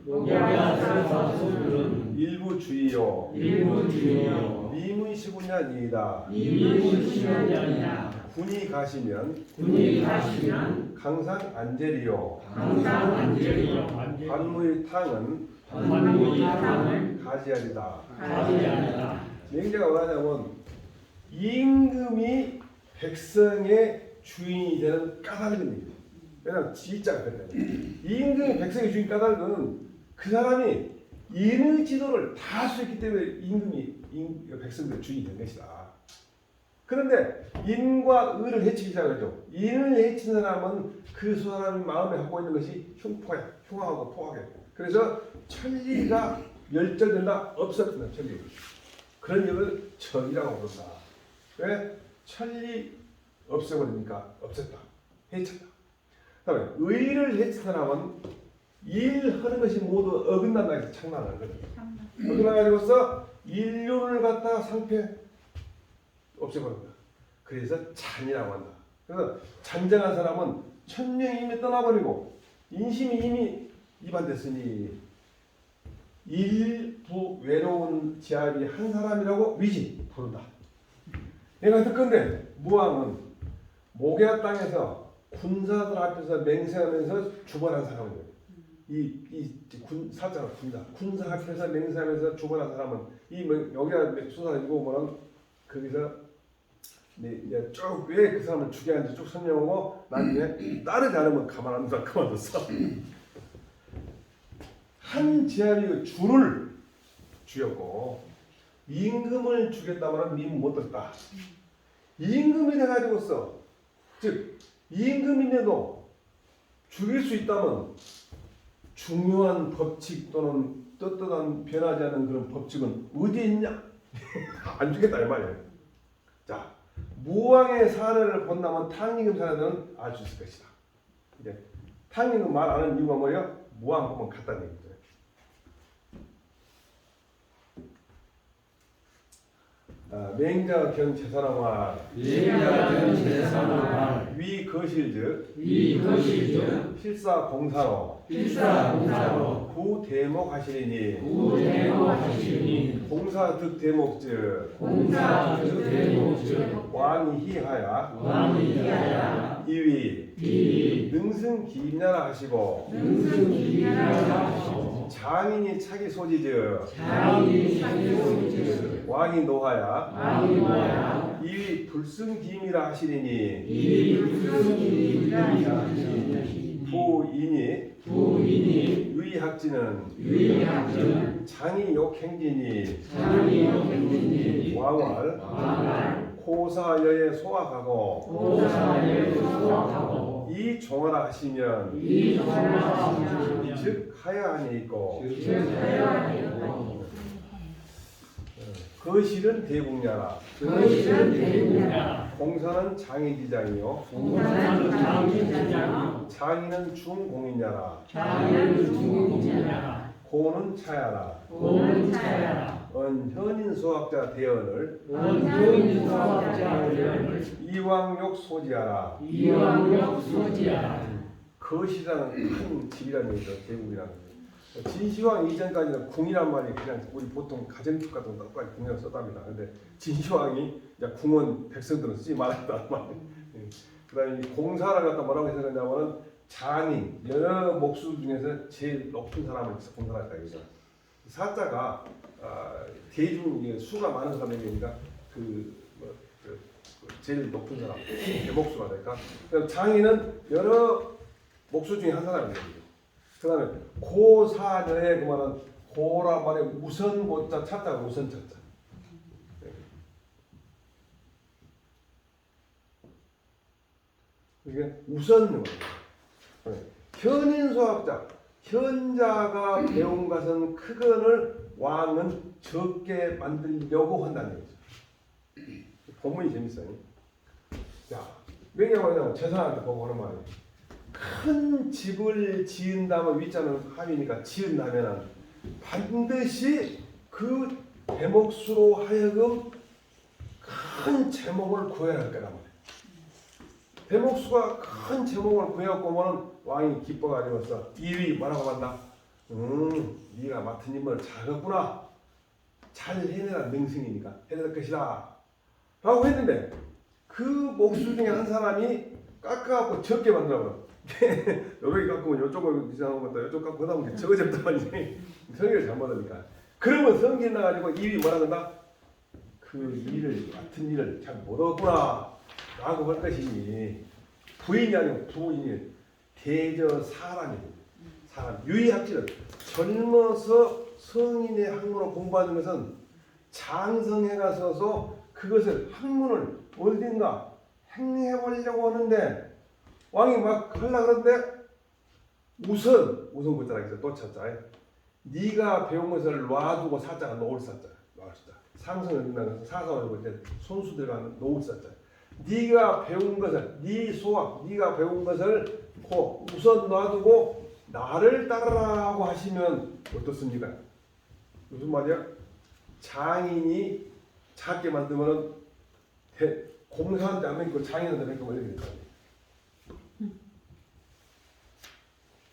일부주의요 미문시군야니이다. 군이 가시면 강상 안젤이요 관무의 탕은 가지아리다. 맹자가 뭐하냐면 임금이 백성의 주인이 되는 까닭을 얘기해요. 왜냐하면 지자가 그랬잖아요. 임금이 백성의 주인 까닭은 그 사람이 인의 지도를 다 할 수 있기 때문에 임금이 백성들의 주인이 된 것이다. 그런데 인과 의를 해치기 시작하죠. 인을 해치는 사람은 그 사람이 마음에 갖고 있는 것이 흉포야. 흉하고 포하게. 그래서 천리가 멸절된다. 없었던 천리. 그런 일을 정이라고 부른다. 왜? 천리 없애버리니까 없었다. 해쳤다. 그다음에 의를 해친 사람은 일하는 것이 모두 어긋난다 해서 창난하는 거죠. 어긋나가지고서 인륜을 갖다 상패 없애버린다. 그래서 잔이라고 한다. 그래서 잔정한 사람은 천명이 이미 떠나버리고 인심이 이미 이반됐으니 일부 외로운 지압이 한 사람이라고 위지 부른다. 내가 듣건데 무왕은 모계아 땅에서 군사들 앞에서 맹세하면서 주번한 사람이에요. 사자가 군사 앞에서 맹세하면서 주번한 사람은 여기가 수사 읽고 보면 거기서 이제 쭉 왜 그 사람을 죽여야 하는지 쭉 설명하고 나중에 따르지 않으면 가만 안 둔다 그만뒀어. 한 지압이 주를 죽였고 임금을 죽였다면 님 못 들었다. 임금이 돼가지고서 즉 임금인데도 죽일 수 있다면 중요한 법칙 또는 떳떳한 변하지 않는 그런 법칙은 어디에 있냐? 안 죽겠다 이 말이에요. 자, 무왕의 사례를 본다면 탕임금 사례들은 알 수 있을 것이다. 이제 탕임금 말 안 하는 이유가 뭐예요? 무왕 보면 같다는 얘기죠. 맹자 견 제사나말 위 거실즉 필사 공사로 구 대목 하시리니 공사 득 대목즉 왕이 희하야 이위 능승 기임나라 하시고 장인이 차기 소지즉 왕이 노하야 이위 불승기임이라 하시리니 부인이 유의학지는 장이 욕행지니 왕활 고사여에 소학하고 이 종하라 하시면 즉 하야하니 있고 거실은 대국냐라 공사는 장인지장이요 장인은 중공이냐라 고는 차야라 현인 수학자 대언을 이왕욕 소지하라 거실이라는 큰 집이라는 얘기죠. 대국이라는 거. 진시황 이전까지는 궁이란 말이 그냥 우리 보통 가정집 같은 거 똑같이 궁이라고 썼답니다. 근데 진시황이 이제 궁은 백성들은 쓰지 말았다 말이에요. 그다음에 이 공사를 갖다 뭐라고 해석하냐면은 장인 여러 목수 중에서 제일 높은 사람을 공사를 했다 이거죠. 사자가 대중 수가 많은 사람이니까 제일 높은 사람 대목수가 될까. 장인은 여러 목수 중에 한 사람이에요. 그 다음에 고사녀의 그 말은 고라 말에 우선 고자 찾자가 우선 찾자. 이게 우선 현인수학자 현자가 배운 것은 크건을 왕은 적게 만들려고 한다는 얘기죠. 본문이 재밌어요. 자, 명령하면 제사한테 보고 하는 말이에요. 큰 집을 지은다면 위자는 하위니까 지은다면 반드시 그 대목수로 하여금 큰 제목을 구해야 할 거란 말이에요. 대목수가 큰 제목을 구해갖고 왕이 기뻐가지고서 일이 뭐라고 한다? 네가 맡은 임무를 잘했구나. 잘 해내라. 능승이니까 해낼 것이다 라고 했는데 그 목수 중에 한 사람이 깎아갖고 적게 만들어버려. 여기 깎으면 이쪽은 이상한 것도 이쪽 깎고 하다 보면 적어졌다만 성의를 잘못하니까 그러면 성질 나가지고 일이 뭐라 한다? 그 일을 맡은 일을 잘 못하구나 라고 할 것이니 부인이 아니고 부인이 대저 사람입니다. 사람 유의학지는 젊어서 성인의 학문을 공부하는 것은 장성해 가서서 그것을 학문을 어딘가 행해보려고 하는데 왕이 막 하려고 그러는데 우선 보자라기서 또 찾자. 네가 배운 것을 놔두고 사자가 놓을 사자. 상성을 읽는 것은 사서가 이제 손수들과 놓을 사자. 네가 배운 것을 네 수학 네가 배운 것을 우선 놔두고 나를 따르라고 하시면 어떻습니까? 무슨 말이야? 장인이 작게 만들면 공사한테 안 믿고 장인한테 믿고 뭐 이렇게 됐잖아요.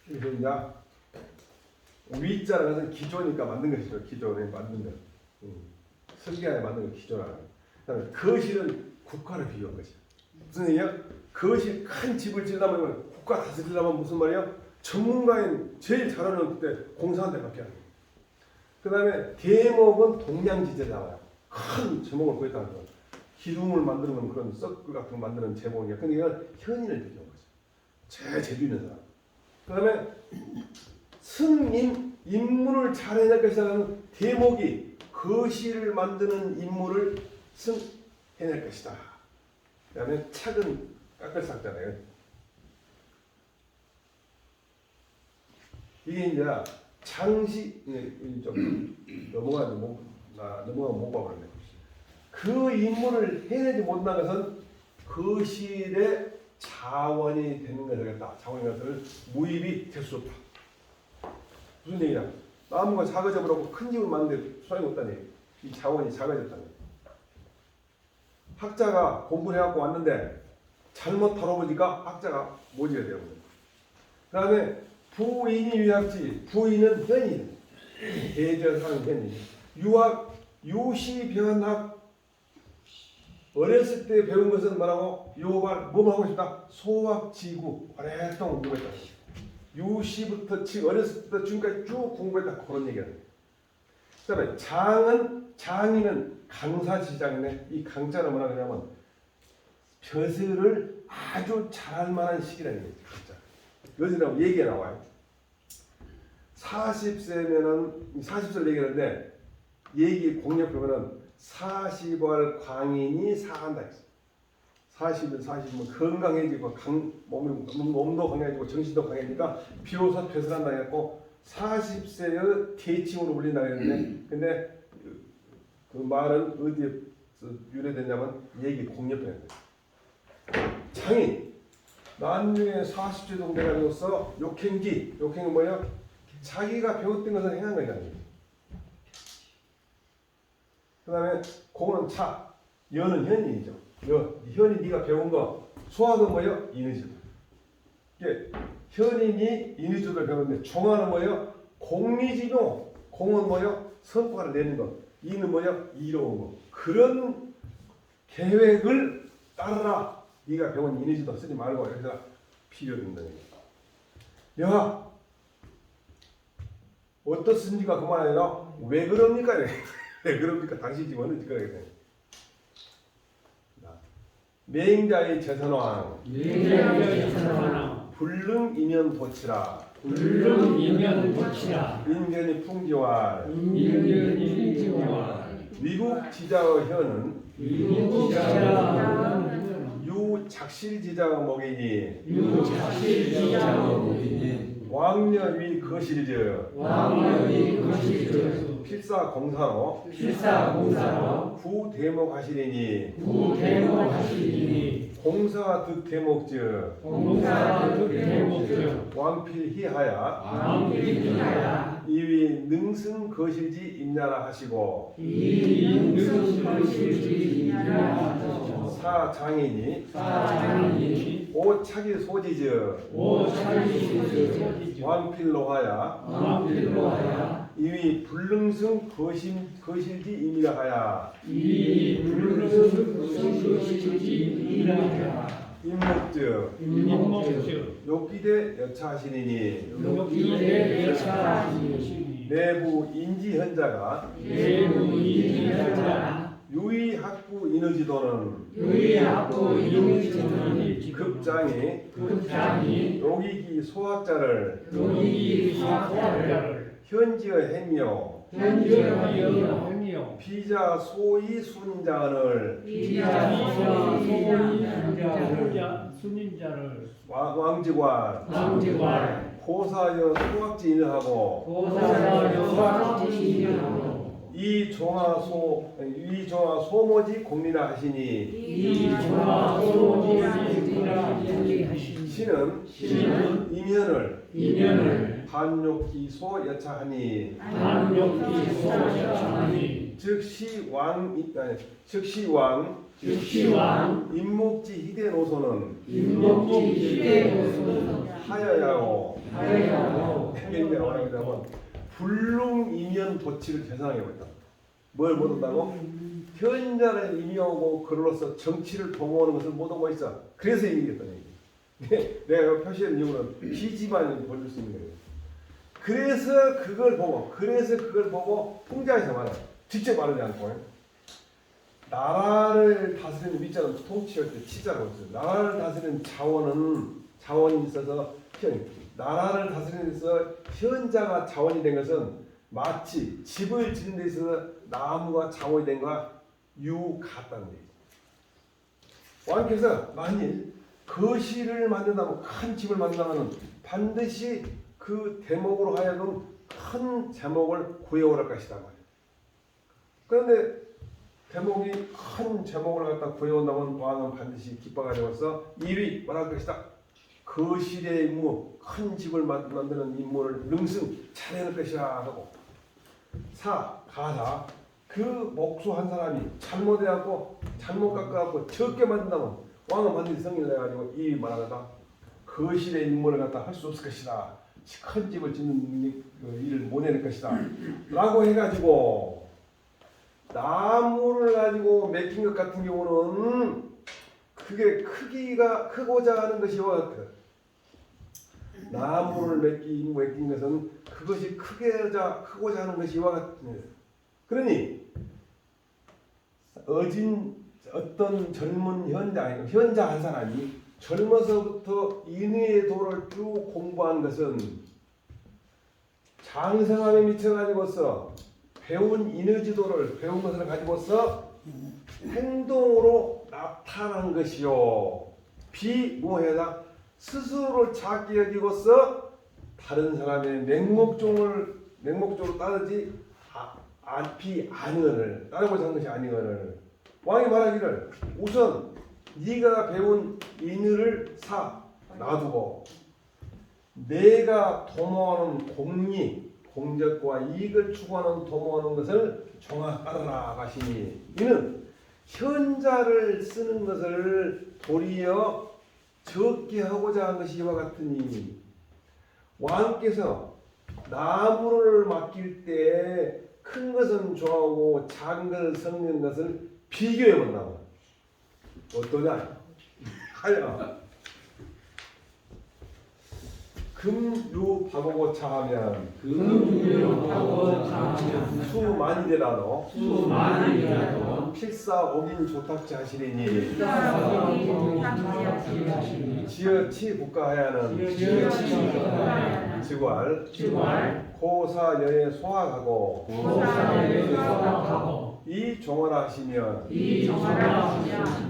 그래서 이제 위자라는 것은 기조니까 만든 것이죠. 기조에 만든 것. 설계안에 만든 것 기조라는 것. 그다음에 거실은 국가를 비유한 것이야. 무슨 얘기야? 거실 큰 집을 지으려면 국가 다스리려면 무슨 말이야? 전문가인 제일 잘하는 그때 공사한테 맡겨야 돼. 그 다음에 대목은 동양지제잖아요. 큰 제목을 구했다는 거. 기둥을 만드는 건 그런 서클 같은 거 만드는 제목이야. 근데 이건 현인을 비교한 거죠. 제일 재주 있는 사람. 그 다음에 승인, 인물을 잘 해낼 것이라는 대목이 거실을 만드는 인물을 해낼 것이다. 그 다음에 착은 깎을 삭잖아요. 이게 이제 장시 좀 넘어가면 못 봐버렸네. 그 인물을 해내지 못한 것은 거실의 자원이 되는 것이겠다. 자원인 것을 무입이 될 수 없다. 무슨 얘기냐? 나무가 작아져버리고 큰 집을 만드는데 소용이 없다니. 이 자원이 작아졌다니. 학자가 공부를 해갖고 왔는데 잘못 다뤄보니까 학자가 모지가 되는 거예요. 그 다음에 부인이 유학지, 부인은 현인, 대저하는 현인. 유학, 유시변학, 어렸을 때 배운 것은 뭐라고? 요발, 뭐 하고 싶다? 소학지구, 오랫동안 공부했다. 유시부터 어렸을 때부터 지금까지 쭉 공부했다. 그런 얘기를. 그 다음에 장인은 강사지장인데, 이 강자는 뭐라 그러냐면 벼슬을 아주 잘할 만한 시기라는 얘기죠. 여기서 얘기가 나와요. 40세면은 40세를 얘기하는데 얘기 공략하면은 40월 광인이 사한다 했어. 40은 건강해지고 몸도 강해지고 정신도 강해지니까 비로소 벼슬한다 했고 40세의 대칭으로 불린다 했는데 근데 그 말은 어디에 유래됐냐면 얘기 공략하는 거예요. 장인 나중에 40세 정도 돼가지고서 욕행은 뭐예요? 자기가 배웠던 것을 행한 거잖아요. 그 다음에 공은 차, 여는 현인이죠. 현이 네가 배운 거, 소학은 뭐예요? 인의주. 이게 현인이 인의주를 배웠는데 종화는 뭐예요? 공리지용. 공은 뭐예요? 성과를 내는 것. 이는 뭐예요? 이로운 거. 그런 계획을 따르라. 네가 배운 인의주도 쓰지 말고 여기서 필요된다. 야, 어떻습니까? 그만 아니라 왜 그럽니까? 왜 그럽니까? 당신 지금 어느 짓거리게 돼? 맹자의 재선왕, 불능이면 도치라. 인견이 풍기왈. 위국 지자의 혀는 유작실지자의 목이니 왕녀위 거실저 필사공사로 구대목하시리니 공사 득대목저 왕필희하야 이위 능승 거실지 임야라 하시고 사장인이 오차기 소지저 왕필로하야 이위 불능승 거실지 임이라 하야 임목저 욕기대 여차하시니니 내부 인지현자가 유의학부 인의지도는 급장이 로기기 소학자를 현지의 행여 비자 소위 순자를 왕직관 고사여 소학지 인하고 이 종화 소모지 공리라 하시니 신은 이면을 반욕기소 여차하니 즉시 왕 임목지 희대 노소는 하여야오 하면 불능 이면 도치를 계산하게 보다. 뭘 못한다고? 현자를 임의하고 그로서 정치를 도모하는 것을 못하고 있어. 그래서 이기겠다는 얘기. 내가 표시한 이유는 비지만 보여줄 수 있는 거예요. 그래서 그걸 보고 풍자에서 말해. 직접 말하지 않고 나라를 다스리는 위자는 통치할 때 치자라고 했어요. 나라를 다스리는 자원이 있어서 나라를 다스리는 데서 현자가 자원이 된 것은 마치 집을 짓는 데 있어서 나무가 자원이 된 것과 같다는 얘기죠. 왕께서 만일 거실을 만든다면 큰 집을 만든다면 반드시 그 대목으로 하여금 큰 제목을 구해오랄 것이다 말이에요. 그런데 대목이 큰 제목을 갖다 구해온다면 왕은 반드시 기뻐가지고서 일이 말할 것이다. 거실의 임무, 큰 집을 만드는 임무를 능승 잘해낼 것이라 하고 가사 그 목수 한 사람이 잘못 깎아갖고 적게 만든다면 왕은 반드시 성인을 해가지고 이 말하다가 거실의 임무를 갖다 할 수 없을 것이다. 큰 집을 짓는 일을 못 해낼 것이다. 라고 해가지고 나무를 가지고 맡긴 것 같은 경우는 그게 크기가 크고자 하는 것이 나무를 맡긴 것은 그것이 크고자 하는 것이 와 같은. 그러니 어떤 젊은 현자 한 사람이 젊어서부터 인의의 도를 쭉 공부한 것은 장성함에 미쳐가지고서 배운 인의지도를 배운 것을 가지고서 행동으로 나타난 것이요. 비무해다 스스로를 작게 여기고서 다른 사람의 맹목적으로 따르지 아니거늘 따르고자 하는 것이 아니거늘. 왕이 말하기를 우선 네가 배운 인의를 놔두고 내가 도모하는 공적과 이익을 추구하는 도모하는 것을 종합하라 하시니 이는 현자를 쓰는 것을 도리어 적게 하고자 한 것이 이와 같으니 왕께서 나무를 맡길 때 큰 것은 좋아하고 작은 것을 섞는 것을 비교해 본다고. 어떠냐? 하여 금유박오고차 하면 수만이라도 필사옥인 조탁지 하시리니 지어치 국가하야는 지괄 고사여에 소학하고 이 종어라 하시면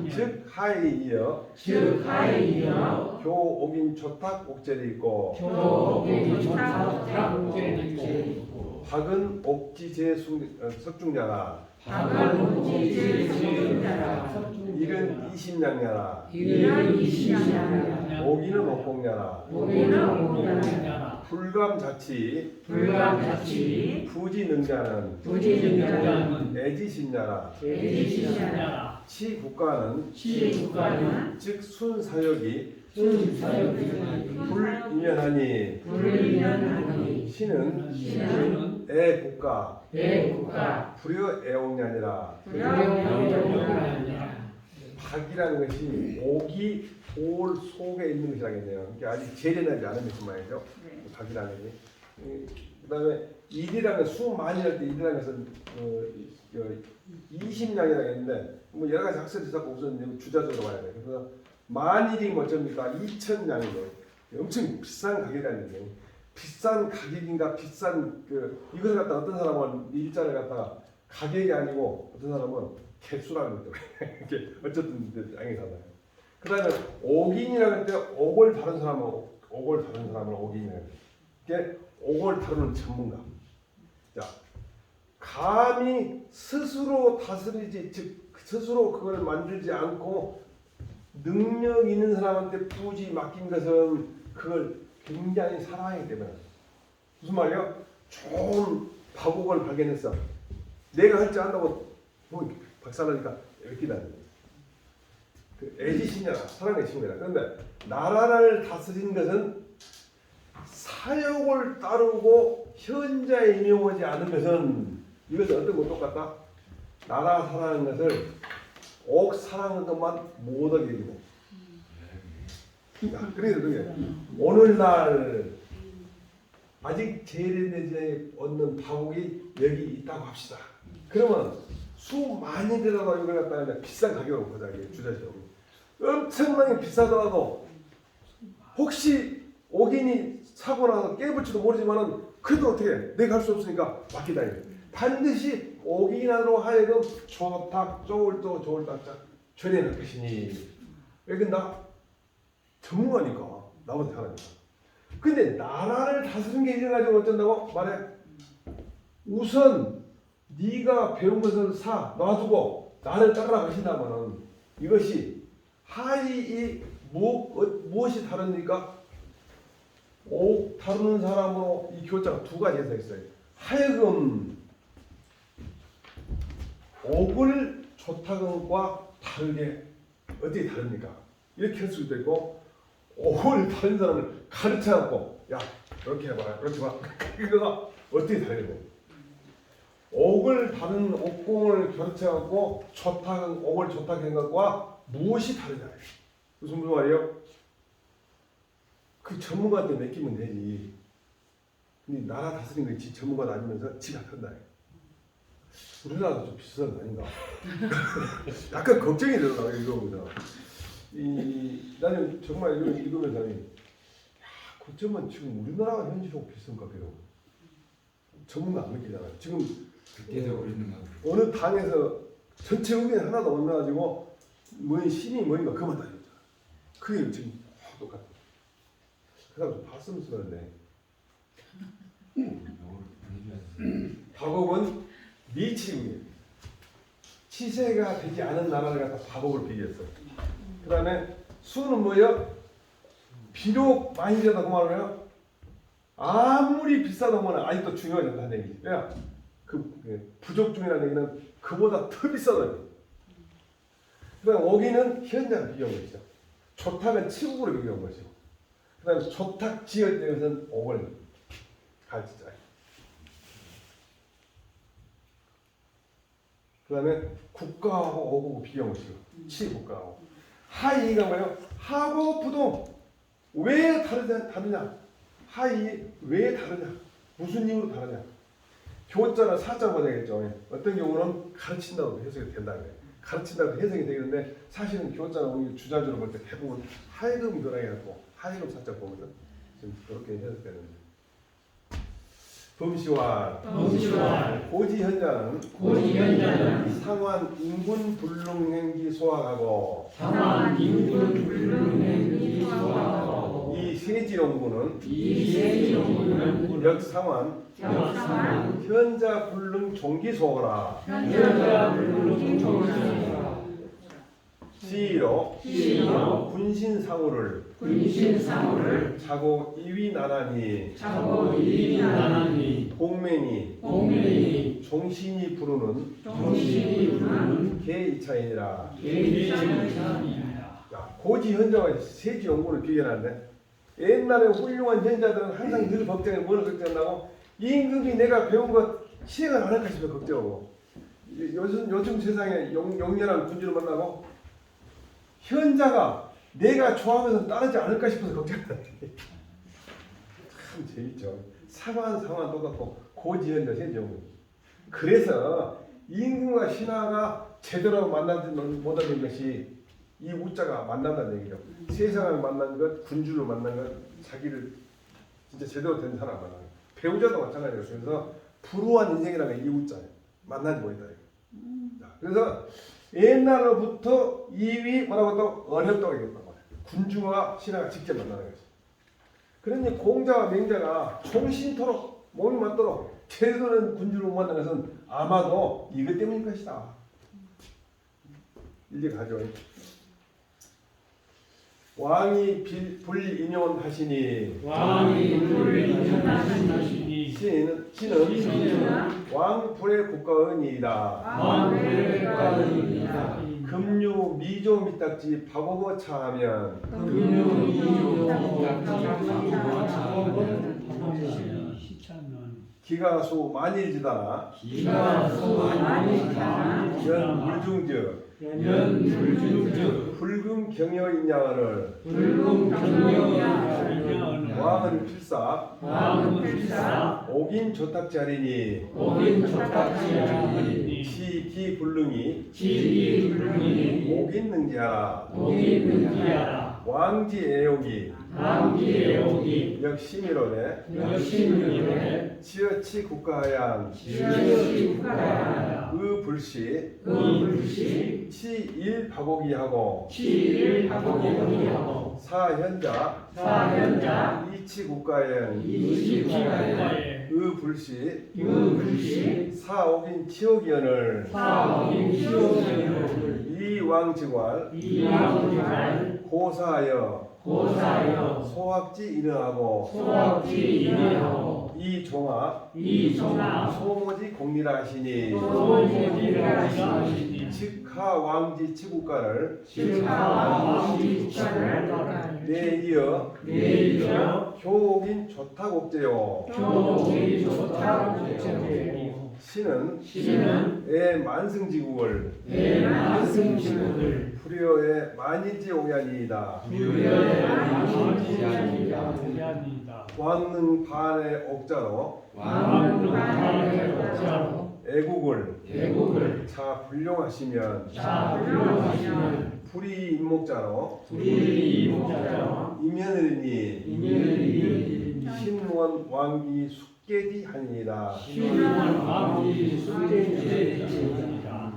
즉 하에 이어 교옥인 조탁 옥제리 있고 박은 옥지제 석중자라 일은 이신양야라 오기는 옥공야라 불감자치 부지능자는 애지신야라 치국가는 즉 순사역이 불이면하니 신은 애국가 불여 애옥냐니라. 박이라는 것이 옥이 돌 속에 있는 것이라겠네요. 이게 아직 재련하지 않은 것이 말이죠. 박이라는 것이. 그 다음에 일이라는 것, 수만이랄 때 일이라는 것은 20냥이라고 했는데 뭐 여러 가지 학설이 있었고 우선 주자적으로 봐야 돼요. 그래서 만일이 뭐입니까? 2,000냥이고 엄청 비싼 가격이라는 얘기예요. 비싼 가격인가 비싼 이것을 갖다 어떤 사람은 일자를 갖다가 가격이 아니고 어떤 사람은 개수라는 거죠. 이게 어쨌든 양이 달라요. 그다음에 옥인이라고 할 때 옥을 다룬 사람은 옥인이에요. 이게 옥을 다루는 전문가. 자, 감히 스스로 다스리지 즉 스스로 그걸 만들지 않고 능력 있는 사람한테 부지 맡긴 것은 그걸 굉장히 사랑하기 때문에. 무슨 말이야? 좋은 바국을 발견했어. 내가 할 줄 안다고 뭐 박살나니까 이렇게 다니는 그 애지신이라 사랑의 친구라. 그런데 나라를 다스리는 것은 사욕을 따르고 현자에 임용하지 않은 것은 이것은 어떤 것 똑같다? 나라 사랑하는 것을 옥 사랑하는 것만 못하게 되네. 그래서 그게 오늘날 아직 재래되지 않는 바국이 여기 있다고 합시다. 그러면 수 많이 들어가 이걸 갖다가 이제 비싼 가격으로 보자. 이게 주자죠. 엄청나게 비싸더라도 혹시 옥인이 사고 나서 깨불지도 모르지만은 그래도 어떻게 해? 내가 할 수 없으니까 맡기다. 반드시 옥인으로 하여금 조탁 쪼울도 조울딱자 전해낼 것이니. 왜 그런다? 전문가니까 나보다 잘하니까. 근데 나라를 다스리는 게 이래가지고 어쩐다고 말해? 우선 네가 배운 것을 놔두고 나를 따라가신다면은 이것이 하이 무엇이 다릅니까? 옥 다루는 사람으로 이 교자가 두 가지가 있어요. 하여금 옥을 조탁과 다르게 어떻게 다릅니까? 이렇게 할 수도 있고 옥을 다른 사람을 가르쳐갖고 야 이렇게 해봐라 이렇게 봐 이거가 어떻게 다르냐? 옥을 다른 옥공을 가르쳐갖고 옥을 조탁한 것과 무엇이 다르냐? 무슨 말이에요? 그 전문가한테 맡기면 되지. 근데 나라 다스리는 게 전문가도 아니면서 지가 한다. 우리나라도 좀 비슷한 거 아닌가? 약간 걱정이 되더라고요. 이거보다. 나는 정말 이걸 읽으면서 그점은 지금 우리나라가 현실하고 비슷한 것 같아요. 전문가 안 맡기잖아요. 지금 어느 당에서 전체 의견 하나도 못 나가지고 뭔 신이 뭔가 그만 다녔잖아. 그게 지금 똑같아. 그다음 좀 봤으면 쓰는데 바국은 미치국이에요. 치세가 되지 않은 나라를 갖다 바국을 비교했어. 그 다음에 수는 뭐예요? 비록 많이 되다고 말해요. 아무리 비싸다고 하면 아직도 중요하지 않다는 얘기지. 왜? 그 부족중이라는 얘기는 그보다 더 비싸다는 얘기. 그 다음에 옥인은 현장을 비교한 것이죠. 조탁은 치국으로 비교한 것이고. 그 다음에 조탁 지을 때에는 옥을 가르치자. 그 다음에 국가하고 옥하고 비교한 것이고. 치국가하고. 하이가 뭐예요? 하고 부동. 왜 다르냐? 하이 왜 다르냐? 무슨 이유로 다르냐? 교자나 사자가 되겠죠. 어떤 경우는 가르친다고 해석이 된다는 거예요. 가르친다고 해석이 되는데 사실은 교자나 우리 주자주로 볼 때 대부분 하이금 변화해갖고 하이금 사자 보거든. 지금 그렇게 해석되는데. 범시와 고지 현자는 상환 인군 불능행기 소화하고 이 세지 연구는 역상환 현자 불능 종기 소화라 시로 군신상우를 자고 이위 나란히 공맹이 종신이 부르는 개이차이니라. 고지 현자와 세지 연구를 비교하는데 옛날에 훌륭한 현자들은 항상 늘 걱정해. 뭘 걱정한다고? 임금이 내가 배운 것 시행을 안 할까 싶어 걱정하고. 요즘 세상에 용렬한 군주를 만나고 현자가 내가 좋아하면서 따르지 않을까 싶어서 걱정한다. 참 재밌죠. 상황 똑같고 고지현자 세종. 그래서 임금과 신하가 제대로 만나지 못하는 것이 이 우자가 만난다는 얘기죠. 세상을 만난 것, 군주를 만난 것, 자기를 진짜 제대로 된 사람 만나는 것. 배우자도 마찬가지예요. 그래서 불우한 인생이라는 게 이 우자예요. 만나지 못했다. 그래서 옛날로부터 이위 뭐라고 또 어렵다고 얘기했단 말이에요. 군주와 신하가 직접 만나는 거지. 그러니 공자와 맹자가 총신토록 몸이 맞도록 제대로 된 군주를 못 만나는 것은 아마도 이것 때문일 것이다. 이제 가죠. 왕이 불인용하시니 왕이 불인용하시니 신은 왕불의 국가은이이다. 왕의 국가은이다. 금류 미조 미딱지 박오버 차하면 금요 이요 기가수 만일지다나 기가 소만이다. 연불중즉 연불중즉 붉은 경여인 양을 붉은 경영이야. 왕은 필사 왕은 필사 옥인 조탁자리니 옥인 조탁지하니 시기 불능이 지리 불능이 옥인 능지하라. 옥인 능지하라. 왕지 애욕이 왕기의 옥이 역심이로네 여신유래 지어치 국가하양 지어시 국가야. 의불시 의불시 치일박오기하고 치일하고 사현자 사현자 이치국가행 이시국가에 의불시 의불시 사옥인 치옥연을 사옥인 시오전을 이왕직왈 이왕기할 고사하여 고사여 소학지 인하하고 소학지 인하하고 이종아 이종아 소모지 공리라시니 소모지라시니 직하왕지 치국가를 실하왕지 국가를 내이어 내이어 효옥인 조탁옥제요 교옥이 좋다고 신은 신은 만승지국을 만승지국을 불여의 만인지 오야니이다. 유려의 만인지아니다. 왕능 반의 옥자로 왕릉반의 옥자로 애국을 애국을 자 불용하시면 자불용하시는 불이 임목자로 불이 이목자로 임현을이니 인연이 신원 왕기 숙계지 하니이다. 신원 왕이 숙제지입니다.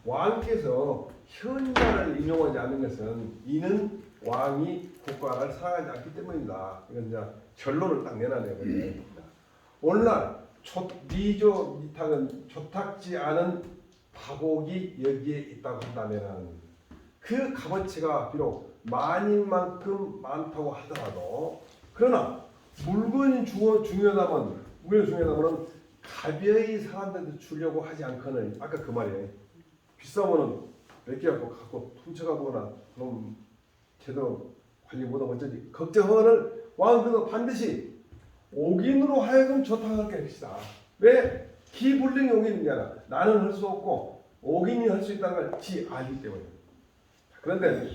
왕께서 현자를 인용하지 않는 것은 이는 왕이 국가를 사랑하지 않기 때문이다. 이건 이제 결론을 딱 내놔내거든요. 오늘날 미조 미탁은 조탁지 않은 박옥이 여기에 있다고 한다면 그 값어치가 비록 만인만큼 많다고 하더라도 그러나 물건이 중요하다면 가벼이 사람들한테 주려고 하지 않거든. 아까 그 말이에요. 비싸면은 몇 개 갖고 훔쳐가거나 그럼 제대로 관리 못하면 어쩌지. 걱정을 왕은 반드시 옥인으로 하여금 조탁하게 합시다. 왜? 기불능이 옥인이잖아. 나는 할 수 없고 옥인이 할 수 있다는 걸 지 알기 때문에. 그런데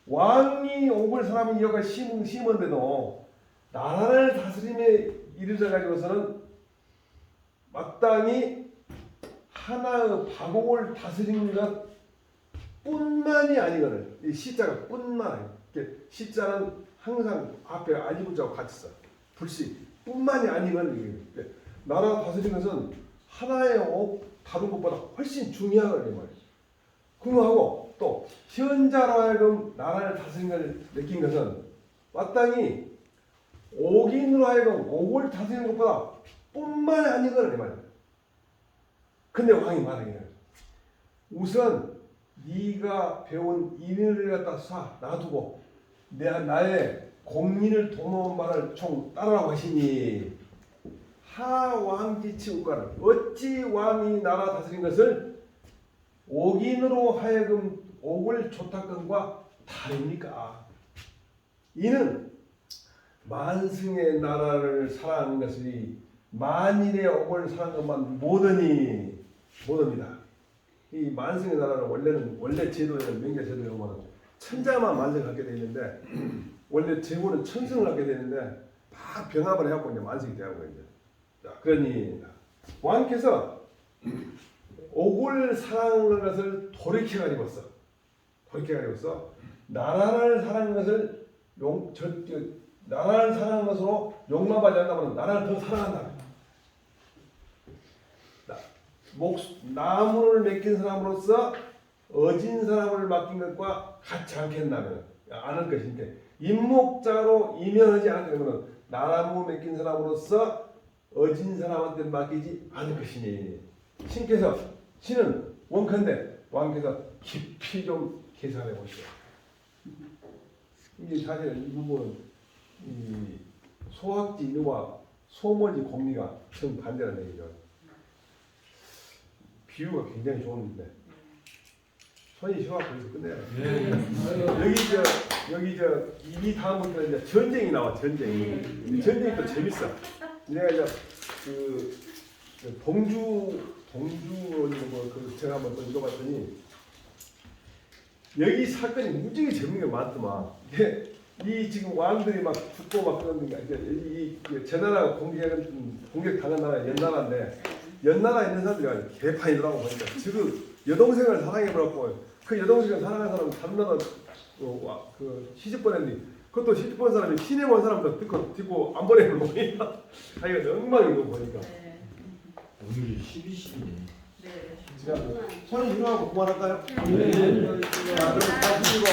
왕이 옥을 사람이 여가 심은데도 나라를 다스림에 이르러 가지고서는 마땅히 하나의 박옥을 다스리는 것 뿐만이 아니거든. 이 시자가 뿐만. 시자는 항상 앞에 알리부자와 같이 써. 불시 뿐만이 아니거든. 나라 다스리는 것은 하나의 옥 다른 것보다 훨씬 중요하거든 말이야. 그거하고 또 현자로 하여금 나라를 다스리는 걸 느낀 것은 마땅히 옥인으로 하여금 옥을 다스리는 것보다 뿐만이 아니거든 말이야. 근데 왕이 말하기는 우선 네가 배운 인을 갖다 놔두고 나의 공민을 도모한 바를 총 따르라고 하시니 하왕지 치국가를 어찌 왕이 나라 다스린 것을 옥인으로 하여금 옥을 조탁건과 다릅니까? 이는 만승의 나라를 사랑하는 것이 만일의 옥을 사랑한 것만 못합니다. 이 만승의 나라는 원래 제도에는 명계 제도에 보면 천자만 만승을 갖게 되어 있는데 원래 제국은 천승을 갖게 되는데 막 병합을 해갖고 이제 만승이 되는 거예요. 자, 그러니 왕께서 옥을 사랑하는 것을 돌이켜가지고서 나라를 사랑하는 것을 나라를 사랑하는 것으로 용납하지 않는다면 나라를 더 사랑한다. 나무를 맡긴 사람으로서 어진 사람을 맡긴 것과 같지 않겠나면 않을 것이니까 임목자로 임명하지 않으면 나무 맡긴 사람으로서 어진 사람한테 맡기지 않을 것이니 신은 원컨대 왕께서 깊이 좀 계산해 보시오. 이게 사실 이 부분 이 소학지 인후와 소머지 공리가 정반대라는 얘기죠. 비유가 굉장히 좋은데 손이 쉬워 거기서 끝내요. 여기 이 다음부터 이제 전쟁이 나와. 전쟁이 또 재밌어. 내가 이제 그 동주그 제가 한번 또 읽어봤더니 여기 사건이 무지하게 재밌는 게 많더만. 이 지금 왕들이 막 죽고 막 그러는 게 이 제나라가 공격 당한 나라가 연나라인데 연나라에 있는 사람들이 개판이더라고 보니까 지금 여동생을 사랑해버렸고 그 여동생을 사랑한 사람은 다른 나라 그 시집 보냈니 그것도 시집 본 사람이 시내 본 사람도 듣고 안 보내는 거니까 자기가 엉망인 거 보니까 오늘이 12시네. 손이 일어나고 그만할까요? 네. 자 그럼 다시 이거